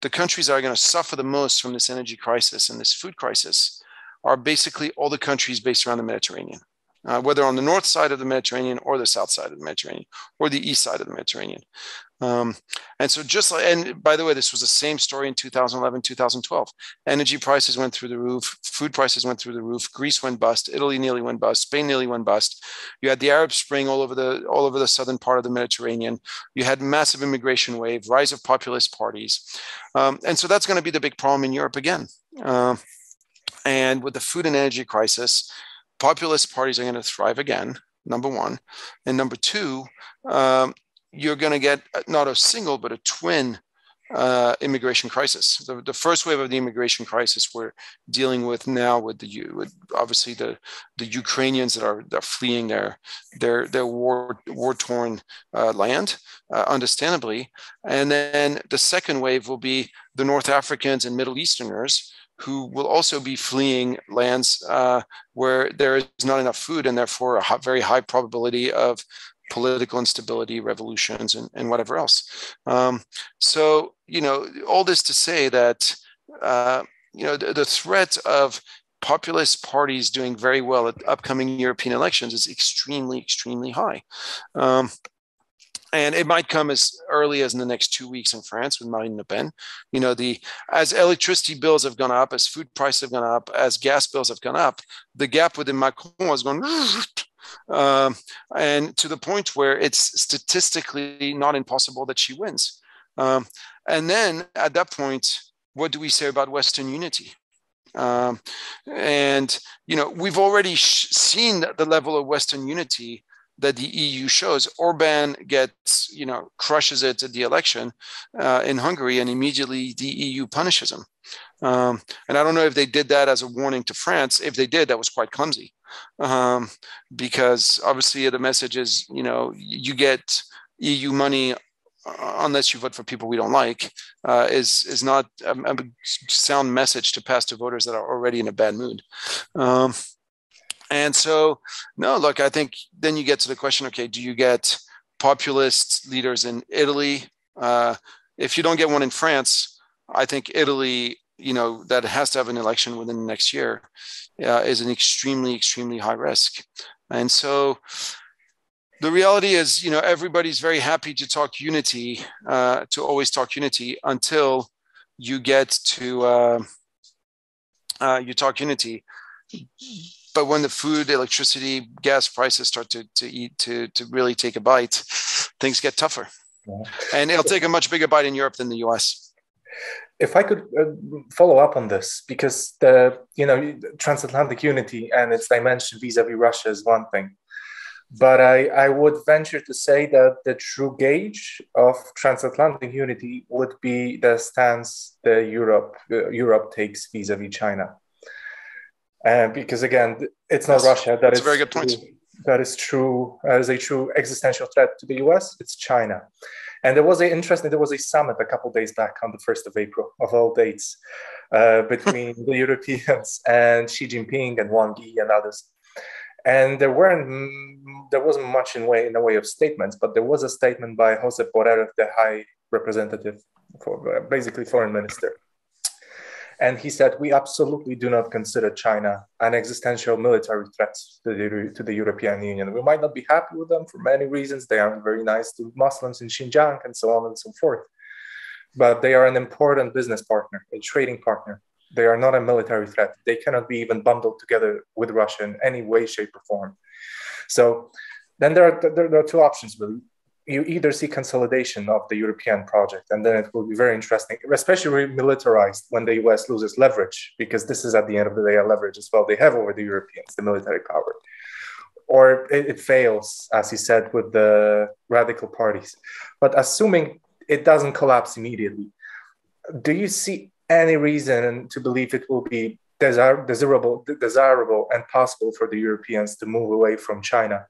countries that are going to suffer the most from this energy crisis and this food crisis are basically all the countries based around the Mediterranean. Whether on the north side of the Mediterranean or the south side of the Mediterranean or the east side of the Mediterranean. And so and by the way, this was the same story in 2011, 2012. Energy prices went through the roof, food prices went through the roof, Greece went bust, Italy nearly went bust, Spain nearly went bust. You had the Arab Spring all over the southern part of the Mediterranean. You had massive immigration wave, rise of populist parties. And so that's going to be the big problem in Europe again. And with the food and energy crisis, populist parties are going to thrive again, number one. And number two, you're going to get not a single, but a twin immigration crisis. The first wave of the immigration crisis we're dealing with now with obviously the Ukrainians that are fleeing their war-torn land, understandably. And then the second wave will be the North Africans and Middle Easterners who will also be fleeing lands where there is not enough food and therefore a very high probability of political instability, revolutions, and whatever else. So, all this to say that, the threat of populist parties doing very well at upcoming European elections is extremely, extremely high. And it might come as early as in the next 2 weeks in France with Marine Le Pen. As electricity bills have gone up, as food prices have gone up, as gas bills have gone up, the gap within Macron has gone, and to the point where it's statistically not impossible that she wins. And then at that point, what do we say about Western unity? And we've already seen the level of Western unity that the EU shows. Orban crushes it at the election in Hungary, and immediately the EU punishes him. And I don't know if they did that as a warning to France. If they did, that was quite clumsy, because obviously the message is, you get EU money unless you vote for people we don't like, is not a sound message to pass to voters that are already in a bad mood. And so, no, look, I think then you get to the question, okay, do you get populist leaders in Italy? If you don't get one in France, I think Italy, that has to have an election within the next year, is an extremely, extremely high risk. And so the reality is, everybody's very happy to talk unity, to always talk unity until you get to, you talk unity. But when the food, electricity, gas prices start to really take a bite, things get tougher. Yeah. And it'll take a much bigger bite in Europe than the US. If I could follow up on this, because the transatlantic unity and its dimension vis-a-vis Russia is one thing, but I would venture to say that the true gauge of transatlantic unity would be the stance that Europe takes vis-a-vis China. Because again, it's not Russia that is a very good point. That is true. As a true existential threat to the US, it's China. And there was a summit a couple of days back on the 1st of April, of all dates, between the Europeans and Xi Jinping and Wang Yi and others. And there wasn't much in the way of statements, but there was a statement by Jose Borrell, the High Representative, for basically Foreign Minister. And he said, we absolutely do not consider China an existential military threat to the European Union. We might not be happy with them for many reasons. They aren't very nice to Muslims in Xinjiang and so on and so forth. But they are an important business partner, a trading partner. They are not a military threat. They cannot be even bundled together with Russia in any way, shape, or form. So then there are two options, really. You either see consolidation of the European project, and then it will be very interesting, especially militarized when the US loses leverage, because this is at the end of the day a leverage as well they have over the Europeans, the military power. Or it fails, as he said, with the radical parties. But assuming it doesn't collapse immediately, do you see any reason to believe it will be desirable and possible for the Europeans to move away from China?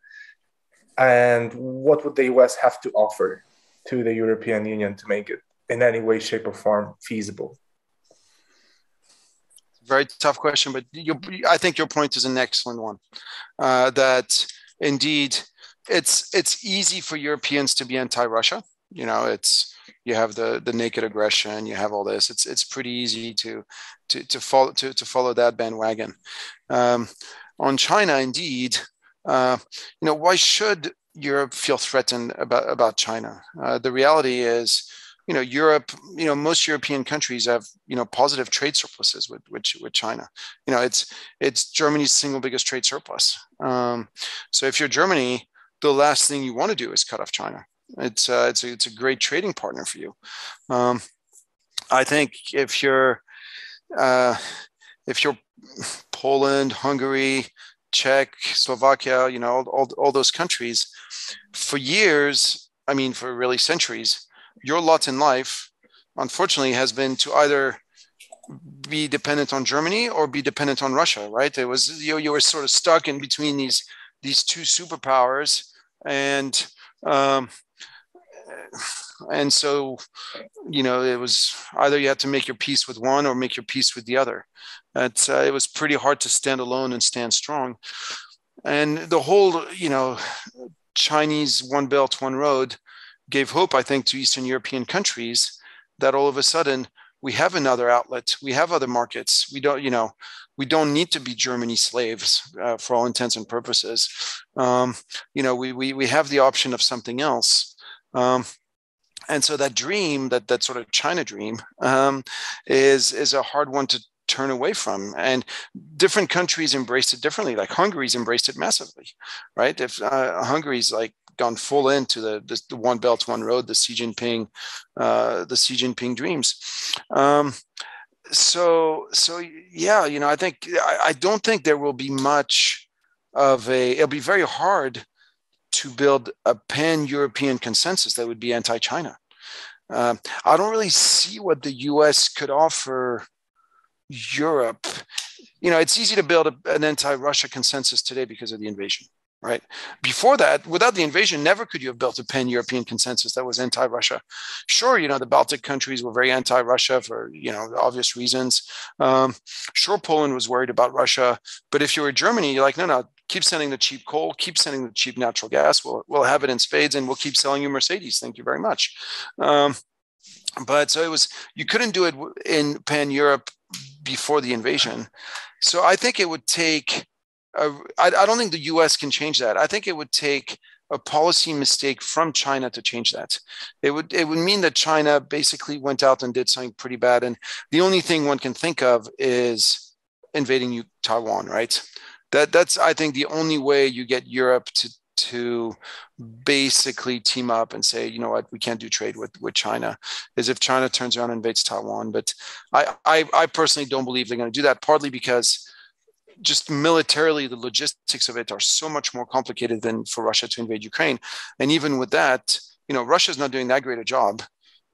And what would the US have to offer to the European Union to make it in any way, shape, or form feasible? Very tough question, but I think your point is an excellent one. That indeed, it's easy for Europeans to be anti-Russia. You know, you have the naked aggression, you have all this. It's pretty easy to follow that bandwagon. On China, indeed. Why should Europe feel threatened about China? The reality is, Europe, most European countries have, positive trade surpluses with China. It's Germany's single biggest trade surplus. So if you're Germany, the last thing you want to do is cut off China. It's a great trading partner for you. I think if you're Poland, Hungary, Czech, Slovakia, all those countries, for years, for really centuries, your lot in life, unfortunately, has been to either be dependent on Germany or be dependent on Russia, right? It was you were sort of stuck in between these two superpowers, and so it was either you had to make your peace with one or make your peace with the other. It was pretty hard to stand alone and stand strong. And the whole, Chinese One Belt, One Road gave hope, I think, to Eastern European countries that all of a sudden we have another outlet, we have other markets. We don't need to be Germany's slaves for all intents and purposes. We have the option of something else. And so that dream, that sort of China dream, is a hard one to turn away from. And different countries embraced it differently. Like Hungary's embraced it massively, right? If Hungary's like gone full into the One Belt, One Road, the Xi Jinping dreams. So yeah, I don't think there will be much of it'll be very hard to build a pan-European consensus that would be anti-China. I don't really see what the US could offer Europe. It's easy to build an anti-Russia consensus today because of the invasion, right? Before that, without the invasion, never could you have built a pan-European consensus that was anti-Russia. Sure, the Baltic countries were very anti-Russia for, obvious reasons. Sure, Poland was worried about Russia, but if you were Germany, you're like, no, keep sending the cheap coal, keep sending the cheap natural gas. We'll have it in spades, and we'll keep selling you Mercedes. Thank you very much. But so you couldn't do it in pan-Europe before the invasion. So I think it would take, I don't think the US can change that. I think it would take a policy mistake from China to change that. It would mean that China basically went out and did something pretty bad. And the only thing one can think of is invading Taiwan, right? That's I think the only way you get Europe to basically team up and say, you know what, we can't do trade with China, is if China turns around and invades Taiwan. But I personally don't believe they're going to do that, partly because just militarily, the logistics of it are so much more complicated than for Russia to invade Ukraine. And even with that, Russia's not doing that great a job.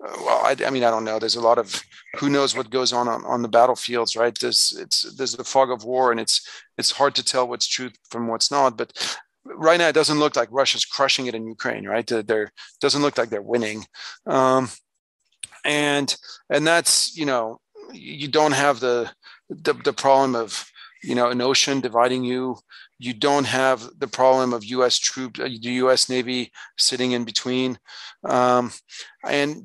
I don't know. There's a lot of who knows what goes on the battlefields, right? There's the fog of war, and it's hard to tell what's true from what's not. But right now it doesn't look like Russia's crushing it in Ukraine, right? There doesn't look like they're winning, and that's, you don't have the problem of, an ocean dividing you. You don't have the problem of U.S. troops, the U.S. Navy sitting in between, and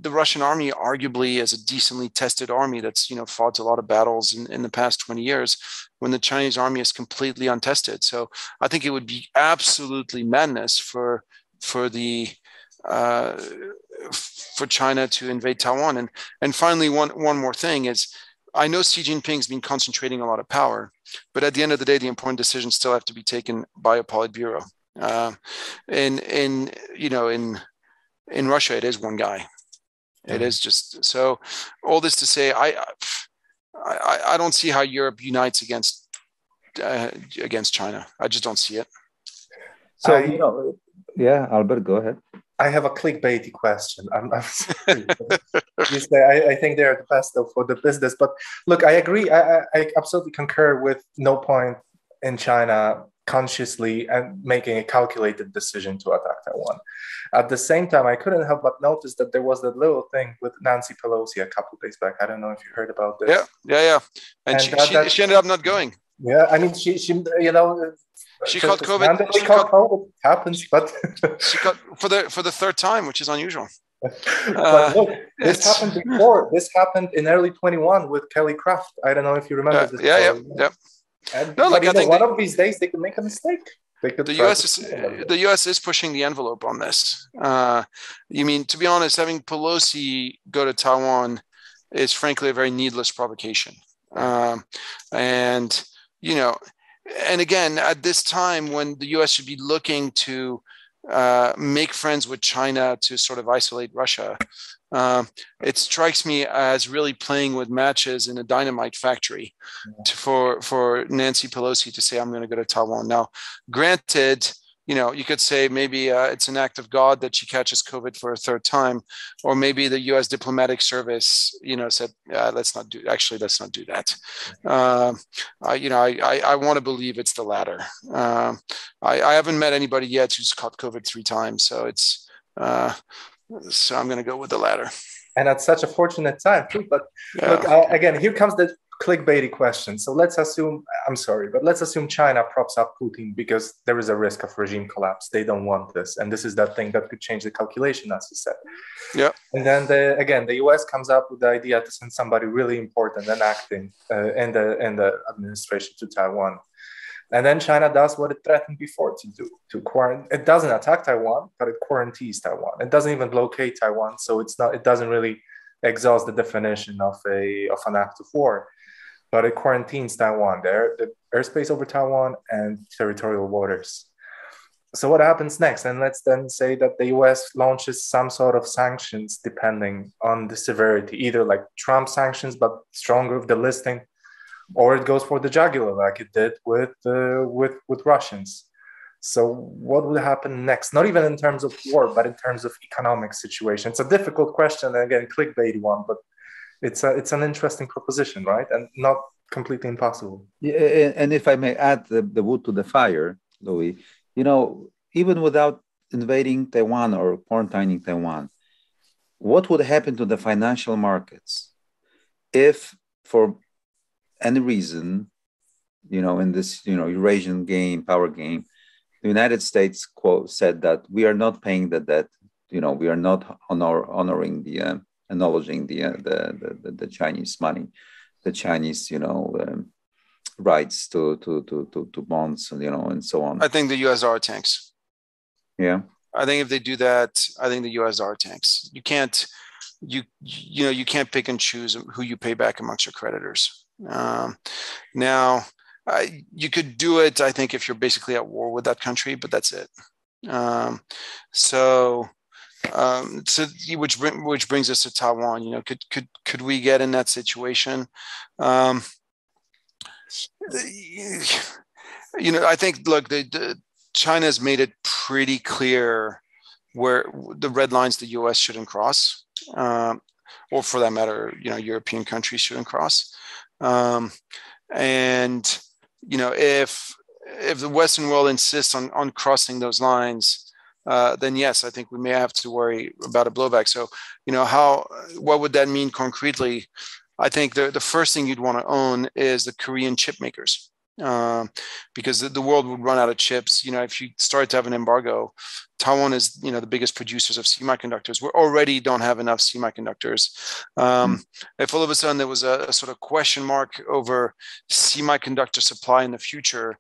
the Russian army arguably is a decently tested army that's fought a lot of battles in the past 20 years, when the Chinese army is completely untested. So I think it would be absolutely madness for China to invade Taiwan. And finally, one more thing is, I know Xi Jinping's been concentrating a lot of power, but at the end of the day, the important decisions still have to be taken by a Politburo. In Russia, it is one guy. It is just so. All this to say, I don't see how Europe unites against China. I just don't see it. So yeah, Albert, go ahead. I have a clickbaity question. I'm sorry. You say I think they're the best for the business, but look, I agree. I absolutely concur with no point in China consciously and making a calculated decision to attack Taiwan. At the same time, I couldn't help but notice that there was that little thing with Nancy Pelosi a couple of days back. I don't know if you heard about this. Yeah. And she ended up not going. Yeah, I mean, she she caught COVID. She caught COVID. Happens, but she caught for the third time, which is unusual. But look, this happened before. This happened in early 21 with Kelly Craft. I don't know if you remember this. Yeah. And, no, I think one of these days they could make a mistake. The U.S. is pushing the envelope on this. You mean, to be honest, having Pelosi go to Taiwan is frankly a very needless provocation. And again, at this time when the U.S. should be looking to make friends with China to sort of isolate Russia, it strikes me as really playing with matches in a dynamite factory for Nancy Pelosi to say, I'm going to go to Taiwan. Now, granted, you could say maybe it's an act of God that she catches COVID for a third time, or maybe the U.S. diplomatic service, said, let's not do that. I want to believe it's the latter. I haven't met anybody yet who's caught COVID 3 times, so so I'm going to go with the latter. And at such a fortunate time too. But look, again, here comes the clickbaity question. So let's assume China props up Putin because there is a risk of regime collapse. They don't want this. And this is that thing that could change the calculation, as you said. Yeah. And then the US comes up with the idea to send somebody really important and acting in the administration to Taiwan. And then China does what it threatened before to do, it doesn't attack Taiwan, but it quarantines Taiwan. It doesn't even blockade Taiwan. So it doesn't really exhaust the definition of an act of war, but it quarantines Taiwan, the airspace over Taiwan and territorial waters. So what happens next? And let's then say that the US launches some sort of sanctions depending on the severity, either like Trump sanctions, but stronger with the listing, or it goes for the jugular like it did with Russians. So what will happen next? Not even in terms of war, but in terms of economic situation. It's a difficult question, and again, clickbaity one, but it's an interesting proposition, right? And not completely impossible. Yeah, and if I may add the wood to the fire, Louis, even without invading Taiwan or quarantining Taiwan, what would happen to the financial markets if, for any reason, in this, Eurasian power game, the United States said that we are not paying the debt, we are not honoring acknowledging the Chinese money, the Chinese, rights to bonds, and so on. I think the US are tanks. Yeah. I think if they do that, I think the US are tanks. You can't pick and choose who you pay back amongst your creditors. Now, you could do it, I think, if you're basically at war with that country, but that's it. Which brings us to Taiwan. Could we get in that situation? I think, look, China's made it pretty clear where the red lines the U.S. shouldn't cross, or for that matter, European countries shouldn't cross. If if the Western world insists on crossing those lines, then yes, I think we may have to worry about a blowback. So, what would that mean concretely? I think the first thing you'd want to own is the Korean chip makers, because the world would run out of chips. If you start to have an embargo, Taiwan is, the biggest producers of semiconductors. We already don't have enough semiconductors. If all of a sudden there was a sort of question mark over semiconductor supply in the future,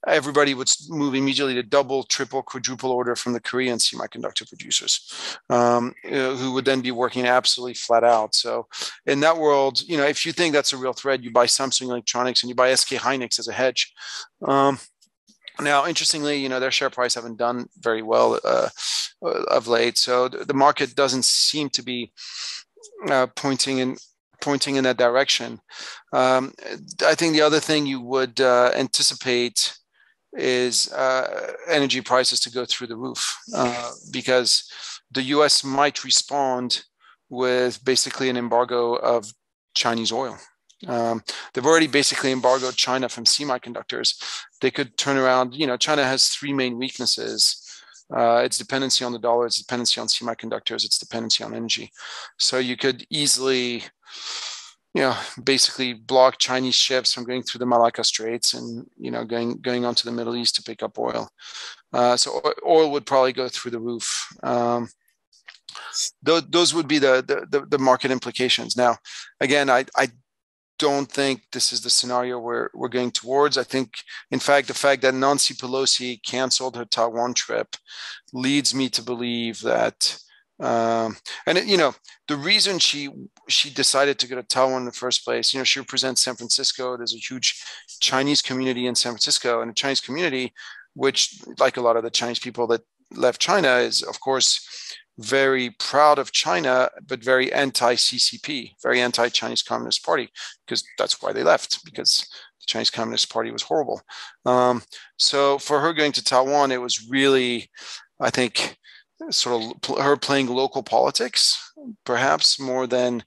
everybody would move immediately to double, triple, quadruple order from the Korean semiconductor producers, who would then be working absolutely flat out. So in that world, if you think that's a real threat, you buy Samsung Electronics and you buy SK Hynix as a hedge. Now, interestingly, their share price haven't done very well of late. So the market doesn't seem to be pointing in that direction. I think the other thing you would anticipate is energy prices to go through the roof, because the US might respond with basically an embargo of Chinese oil. They've already basically embargoed China from semiconductors. They could turn around. China has three main weaknesses. Its dependency on the dollar, its dependency on semiconductors, its dependency on energy. So you could easily, basically block Chinese ships from going through the Malacca Straits and, going onto the Middle East to pick up oil. So oil would probably go through the roof. Those would be the market implications. Now, again, I don't think this is the scenario we're going towards. I think, in fact, the fact that Nancy Pelosi canceled her Taiwan trip leads me to believe that, the reason she decided to go to Taiwan in the first place, she represents San Francisco. There's a huge Chinese community in San Francisco, and the Chinese community, which, like a lot of the Chinese people that left China, is, of course, very proud of China, but very anti-CCP, very anti-Chinese Communist Party, because that's why they left, because the Chinese Communist Party was horrible. So for her going to Taiwan, it was really, I think, sort of her playing local politics, perhaps more than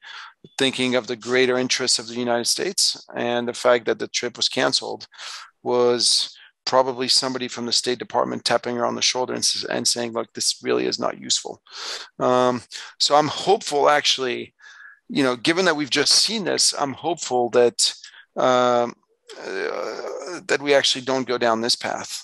thinking of the greater interests of the United States. And the fact that the trip was canceled was probably somebody from the State Department tapping her on the shoulder and saying, look, this really is not useful. So I'm hopeful, actually, given that we've just seen this, I'm hopeful that that we actually don't go down this path.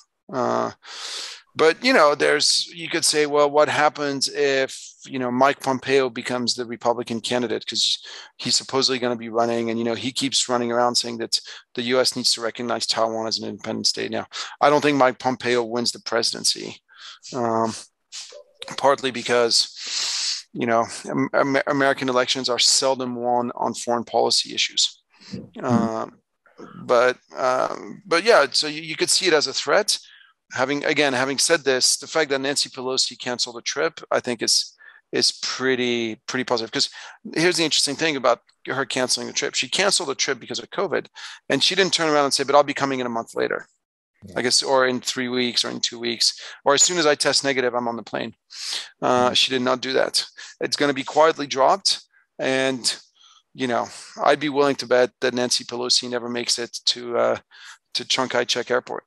But, you could say, well, what happens if, Mike Pompeo becomes the Republican candidate, because he's supposedly going to be running, and, he keeps running around saying that the U.S. needs to recognize Taiwan as an independent state. Now, I don't think Mike Pompeo wins the presidency, partly because, American elections are seldom won on foreign policy issues. But yeah, so you could see it as a threat. Having said this, the fact that Nancy Pelosi canceled the trip, I think is pretty positive. Because here's the interesting thing about her canceling the trip: she canceled the trip because of COVID, and she didn't turn around and say, "But I'll be coming in a month later," I guess, or in 3 weeks, or in 2 weeks, or as soon as I test negative, I'm on the plane. She did not do that. It's going to be quietly dropped, and I'd be willing to bet that Nancy Pelosi never makes it to Chiang Kai-shek Airport.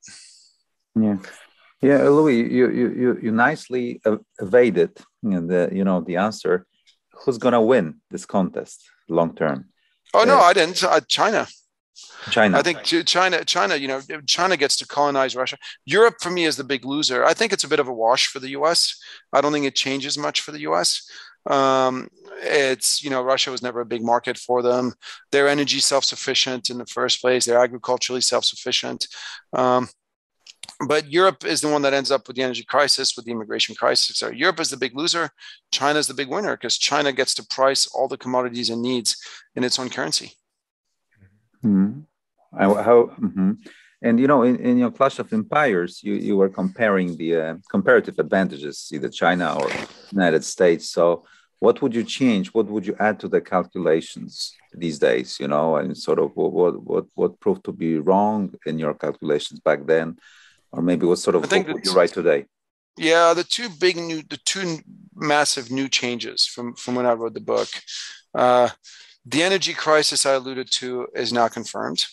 Yeah, Louis, you nicely evaded the answer. Who's gonna win this contest long term? Oh no, I didn't. China. China. I think China. China gets to colonize Russia. Europe, for me, is the big loser. I think it's a bit of a wash for the U.S. I don't think it changes much for the U.S. It's, Russia was never a big market for them. They're energy self-sufficient in the first place. They're agriculturally self-sufficient. But Europe is the one that ends up with the energy crisis, with the immigration crisis. So Europe is the big loser. China is the big winner, because China gets to price all the commodities it needs in its own currency. Mm-hmm. And in your Clash of Empires, you were comparing the comparative advantages, either China or United States. So what would you change? What would you add to the calculations these days? And sort of what proved to be wrong in your calculations back then? Or maybe what sort of book would you write today? Yeah, the two massive new changes from when I wrote the book. The energy crisis I alluded to is now confirmed,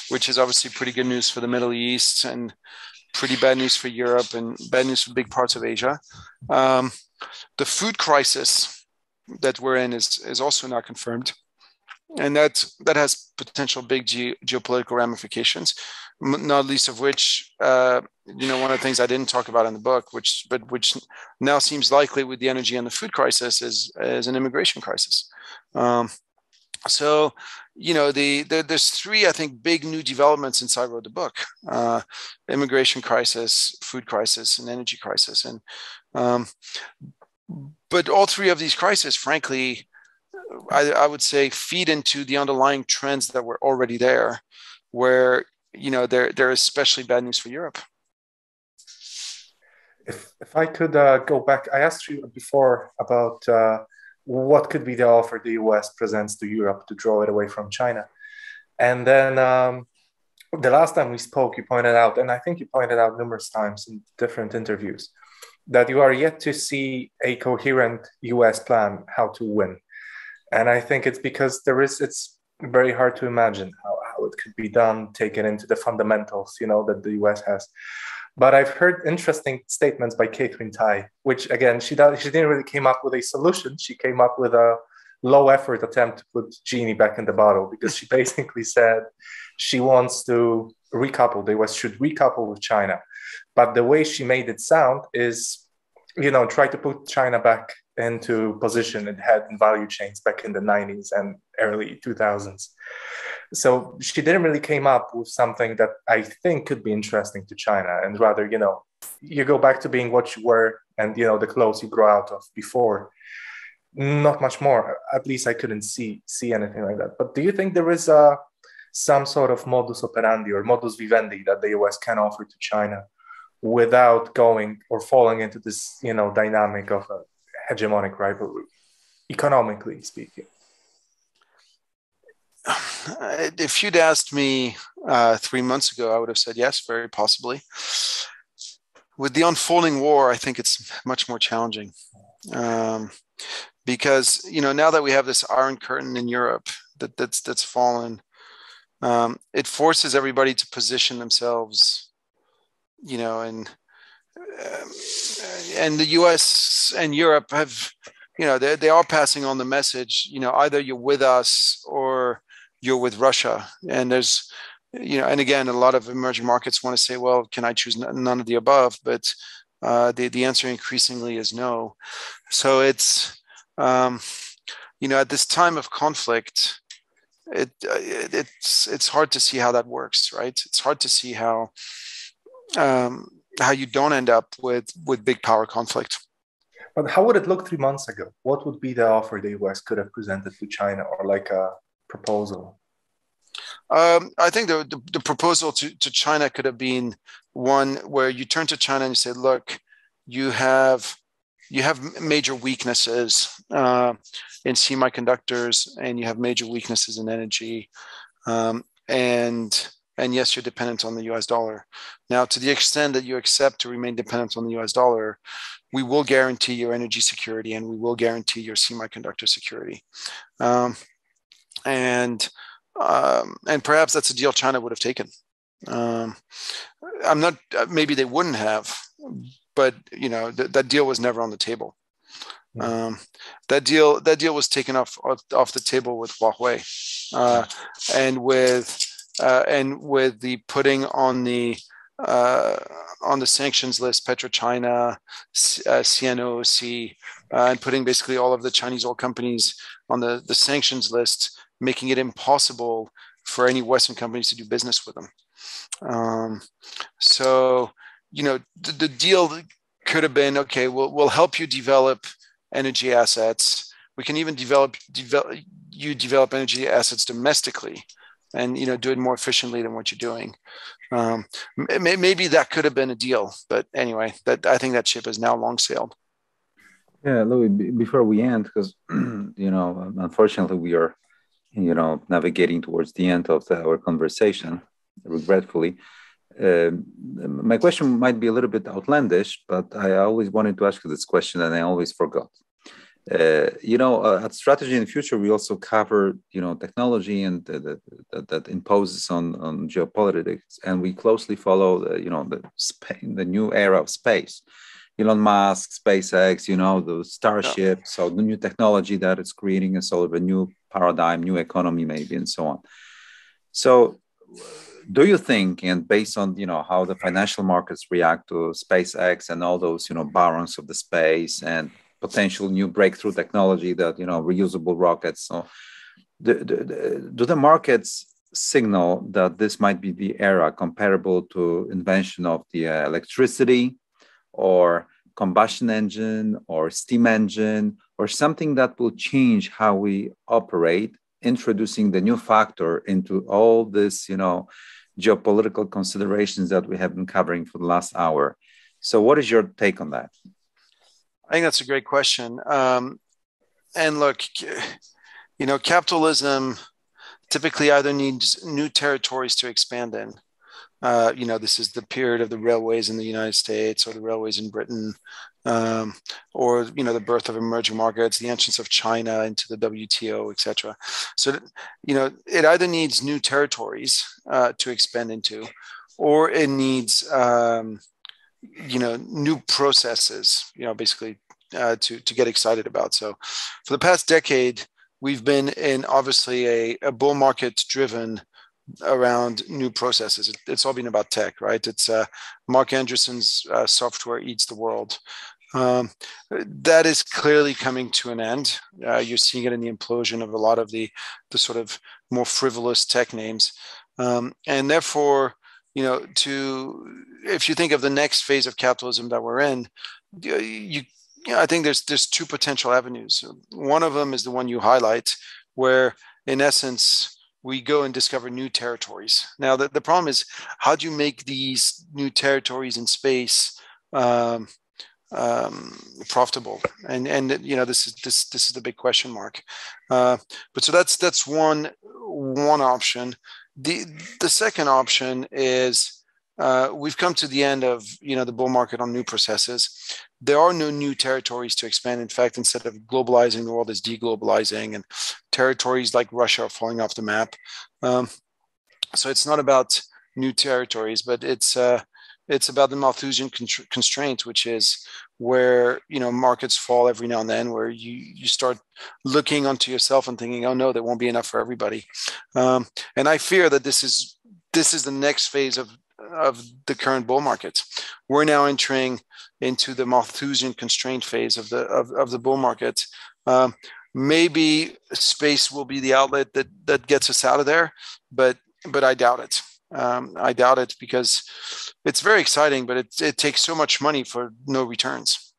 which is obviously pretty good news for the Middle East and pretty bad news for Europe and bad news for big parts of Asia. The food crisis that we're in is also not confirmed. And that has potential big geopolitical ramifications, not least of which, one of the things I didn't talk about in the book, which now seems likely with the energy and the food crisis is an immigration crisis. So, there's three, I think, big new developments since I wrote the book: immigration crisis, food crisis, and energy crisis. And but all three of these crises, frankly, I would say feed into the underlying trends that were already there, where they're especially bad news for Europe. If I could go back, I asked you before about what could be the offer the US presents to Europe to draw it away from China. And then the last time we spoke, you pointed out, and I think you pointed out numerous times in different interviews, that you are yet to see a coherent US plan how to win. And I think it's because it's very hard to imagine how it could be done, taken into the fundamentals, that the US has. But I've heard interesting statements by Catherine Tai, which again, she didn't really came up with a solution. She came up with a low effort attempt to put genie back in the bottle, because she basically said she wants to recouple, the US should recouple with China. But the way she made it sound is, try to put China back into position it had in value chains back in the 90s and early 2000s. So she didn't really came up with something that I think could be interesting to China, and rather, you go back to being what you were and, the clothes you grow out of before. Not much more. At least I couldn't see anything like that. But do you think there is some sort of modus operandi or modus vivendi that the US can offer to China without going or falling into this, dynamic of a hegemonic rivalry, economically speaking? If you'd asked me 3 months ago, I would have said yes, very possibly. With the unfolding war, I think it's much more challenging, because now that we have this Iron Curtain in Europe that's fallen, it forces everybody to position themselves, and the US and Europe have, they are passing on the message, either you're with us or you're with Russia. And there's, and again, a lot of emerging markets want to say, well, can I choose none of the above? But the answer increasingly is no. So it's, at this time of conflict, it's hard to see how that works, right? It's hard to see how you don't end up with big power conflict. But how would it look 3 months ago? What would be the offer the US could have presented to China, or like a proposal? I think the proposal to China could have been one where you turn to China and you say, look, you have major weaknesses in semiconductors, and you have major weaknesses in energy, and yes, you're dependent on the US dollar. Now, to the extent that you accept to remain dependent on the US dollar, we will guarantee your energy security, and we will guarantee your semiconductor security. And perhaps that's a deal China would have taken. Maybe they wouldn't have, but that deal was never on the table. That deal was taken off the table with Huawei, and with the putting on the sanctions list PetroChina, CNOOC, and putting basically all of the Chinese oil companies on the sanctions list, making it impossible for any Western companies to do business with them. So, the deal could have been, okay, we'll help you develop energy assets. We can even develop energy assets domestically, and do it more efficiently than what you're doing. Maybe that could have been a deal, but anyway, I think that ship has now long sailed. Yeah, Louis, before we end, because unfortunately we are navigating towards the end of our conversation, regretfully. My question might be a little bit outlandish, but I always wanted to ask you this question and I always forgot. At Strategy and Future, we also cover, technology and that imposes on geopolitics, and we closely follow the new era of space. Elon Musk, SpaceX, the Starship, yeah. So the new technology that is creating a sort of a new paradigm, new economy, maybe, and so on. So, do you think, and based on how the financial markets react to SpaceX and all those barons of the space and potential new breakthrough technology that reusable rockets, so do the markets signal that this might be the era comparable to invention of the electricity or combustion engine or steam engine, or something that will change how we operate, introducing the new factor into all this geopolitical considerations that we have been covering for the last hour? So what is your take on that? I think that's a great question. And look, capitalism typically either needs new territories to expand in. This is the period of the railways in the United States or the railways in Britain, or, the birth of emerging markets, the entrance of China into the WTO, etc. So, it either needs new territories to expand into, or it needs, new processes, basically to get excited about. So for the past decade, we've been in obviously a bull market driven around new processes. It's all been about tech, right? It's Mark Andreessen's software eats the world. That is clearly coming to an end. You're seeing it in the implosion of a lot of the sort of more frivolous tech names. And therefore, if you think of the next phase of capitalism that we're in, I think there's two potential avenues. One of them is the one you highlight, where in essence, we go and discover new territories. Now, the problem is, how do you make these new territories in space profitable? And this is the big question mark. But so that's one option. The second option is we've come to the end of the bull market on new processes. There are no new territories to expand. In fact, instead of globalizing, the world is deglobalizing, and territories like Russia are falling off the map. So it's not about new territories, but it's about the Malthusian constraint, which is where markets fall every now and then, where you start looking onto yourself and thinking, oh no, there won't be enough for everybody. And I fear that this is the next phase of the current bull market. We're now entering into the Malthusian constraint phase of the bull market. Maybe space will be the outlet that gets us out of there, but I doubt it. I doubt it, because it's very exciting, but it takes so much money for no returns.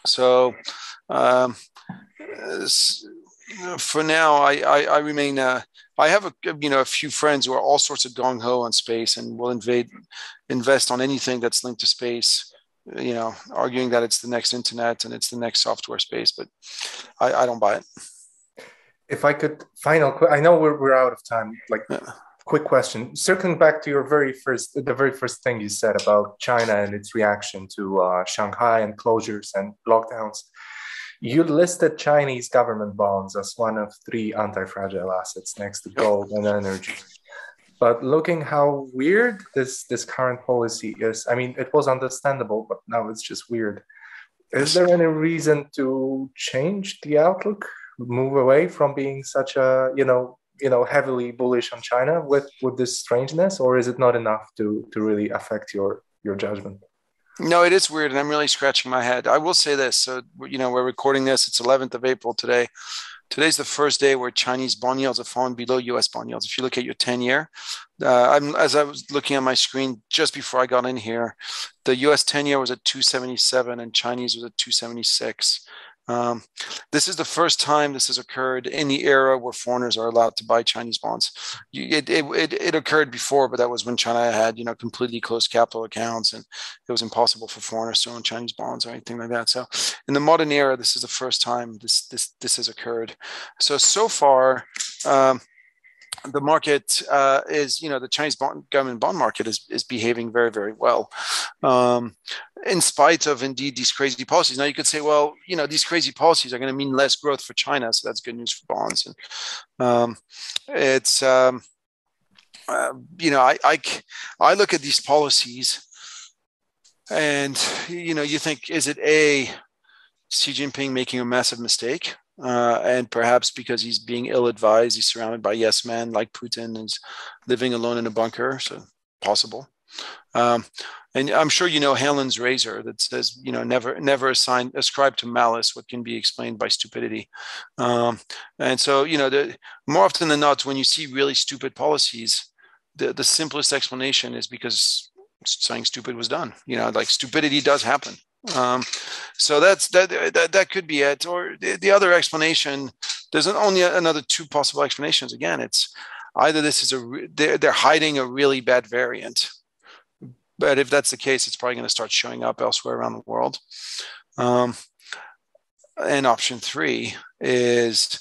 So for now, I remain. I have a few friends who are all sorts of gung ho on space and will invest on anything that's linked to space. Arguing that it's the next internet and it's the next software space, but I don't buy it. If I could, I know we're out of time. Quick question, circling back to the very first thing you said about China and its reaction to Shanghai and closures and lockdowns. You listed Chinese government bonds as one of 3 anti-fragile assets next to gold and energy. But looking how weird this current policy is, I mean, it was understandable, but now it's just weird. Is there any reason to change the outlook, move away from being such a, heavily bullish on China with this strangeness, or is it not enough to really affect your judgment? No, it is weird, and I'm really scratching my head. I will say this. So, we're recording this. It's 11th of April today. Today's the first day where Chinese bond yields have fallen below U.S. bond yields. If you look at your 10-year, as I was looking at my screen just before I got in here, the U.S. 10-year was at 277 and Chinese was at 276. This is the first time this has occurred in the era where foreigners are allowed to buy Chinese bonds. It occurred before, but that was when China had, completely closed capital accounts, and it was impossible for foreigners to own Chinese bonds or anything like that. So, in the modern era, this is the first time this has occurred. So far, the market is, the Chinese government bond market is behaving very, very well, in spite of indeed these crazy policies. Now you could say, well, these crazy policies are going to mean less growth for China, so that's good news for bonds. And it's I look at these policies, and you think, is it Xi Jinping making a massive mistake? And perhaps because he's being ill-advised, he's surrounded by yes men like Putin and is living alone in a bunker, so possible. And I'm sure Helen's razor that says, never ascribe to malice what can be explained by stupidity. And so, more often than not, when you see really stupid policies, the simplest explanation is because something stupid was done. Like stupidity does happen. So that could be it. Or the other explanation, there's only another two possible explanations. Again, it's either this is they're hiding a really bad variant, but if that's the case, it's probably going to start showing up elsewhere around the world. And option three is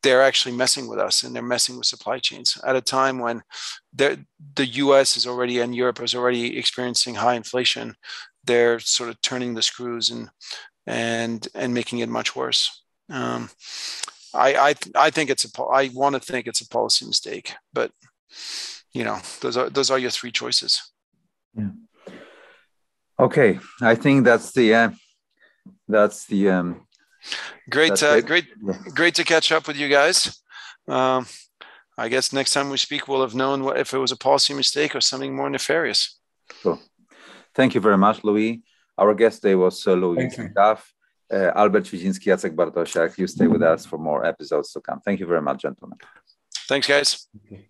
they're actually messing with us, and they're messing with supply chains at a time when the US is already, and Europe is already experiencing high inflation. They're sort of turning the screws and making it much worse. I think I want to think it's a policy mistake, but those are your three choices. Yeah. Okay, I think that's the great to catch up with you guys. I guess next time we speak, we'll have known if it was a policy mistake or something more nefarious. Cool. Thank you very much, Louis. Our guest today was Louis Duff, Albert Świdziński, Jacek Bartosiak. You stay with us for more episodes to come. Thank you very much, gentlemen. Thanks, guys. Okay.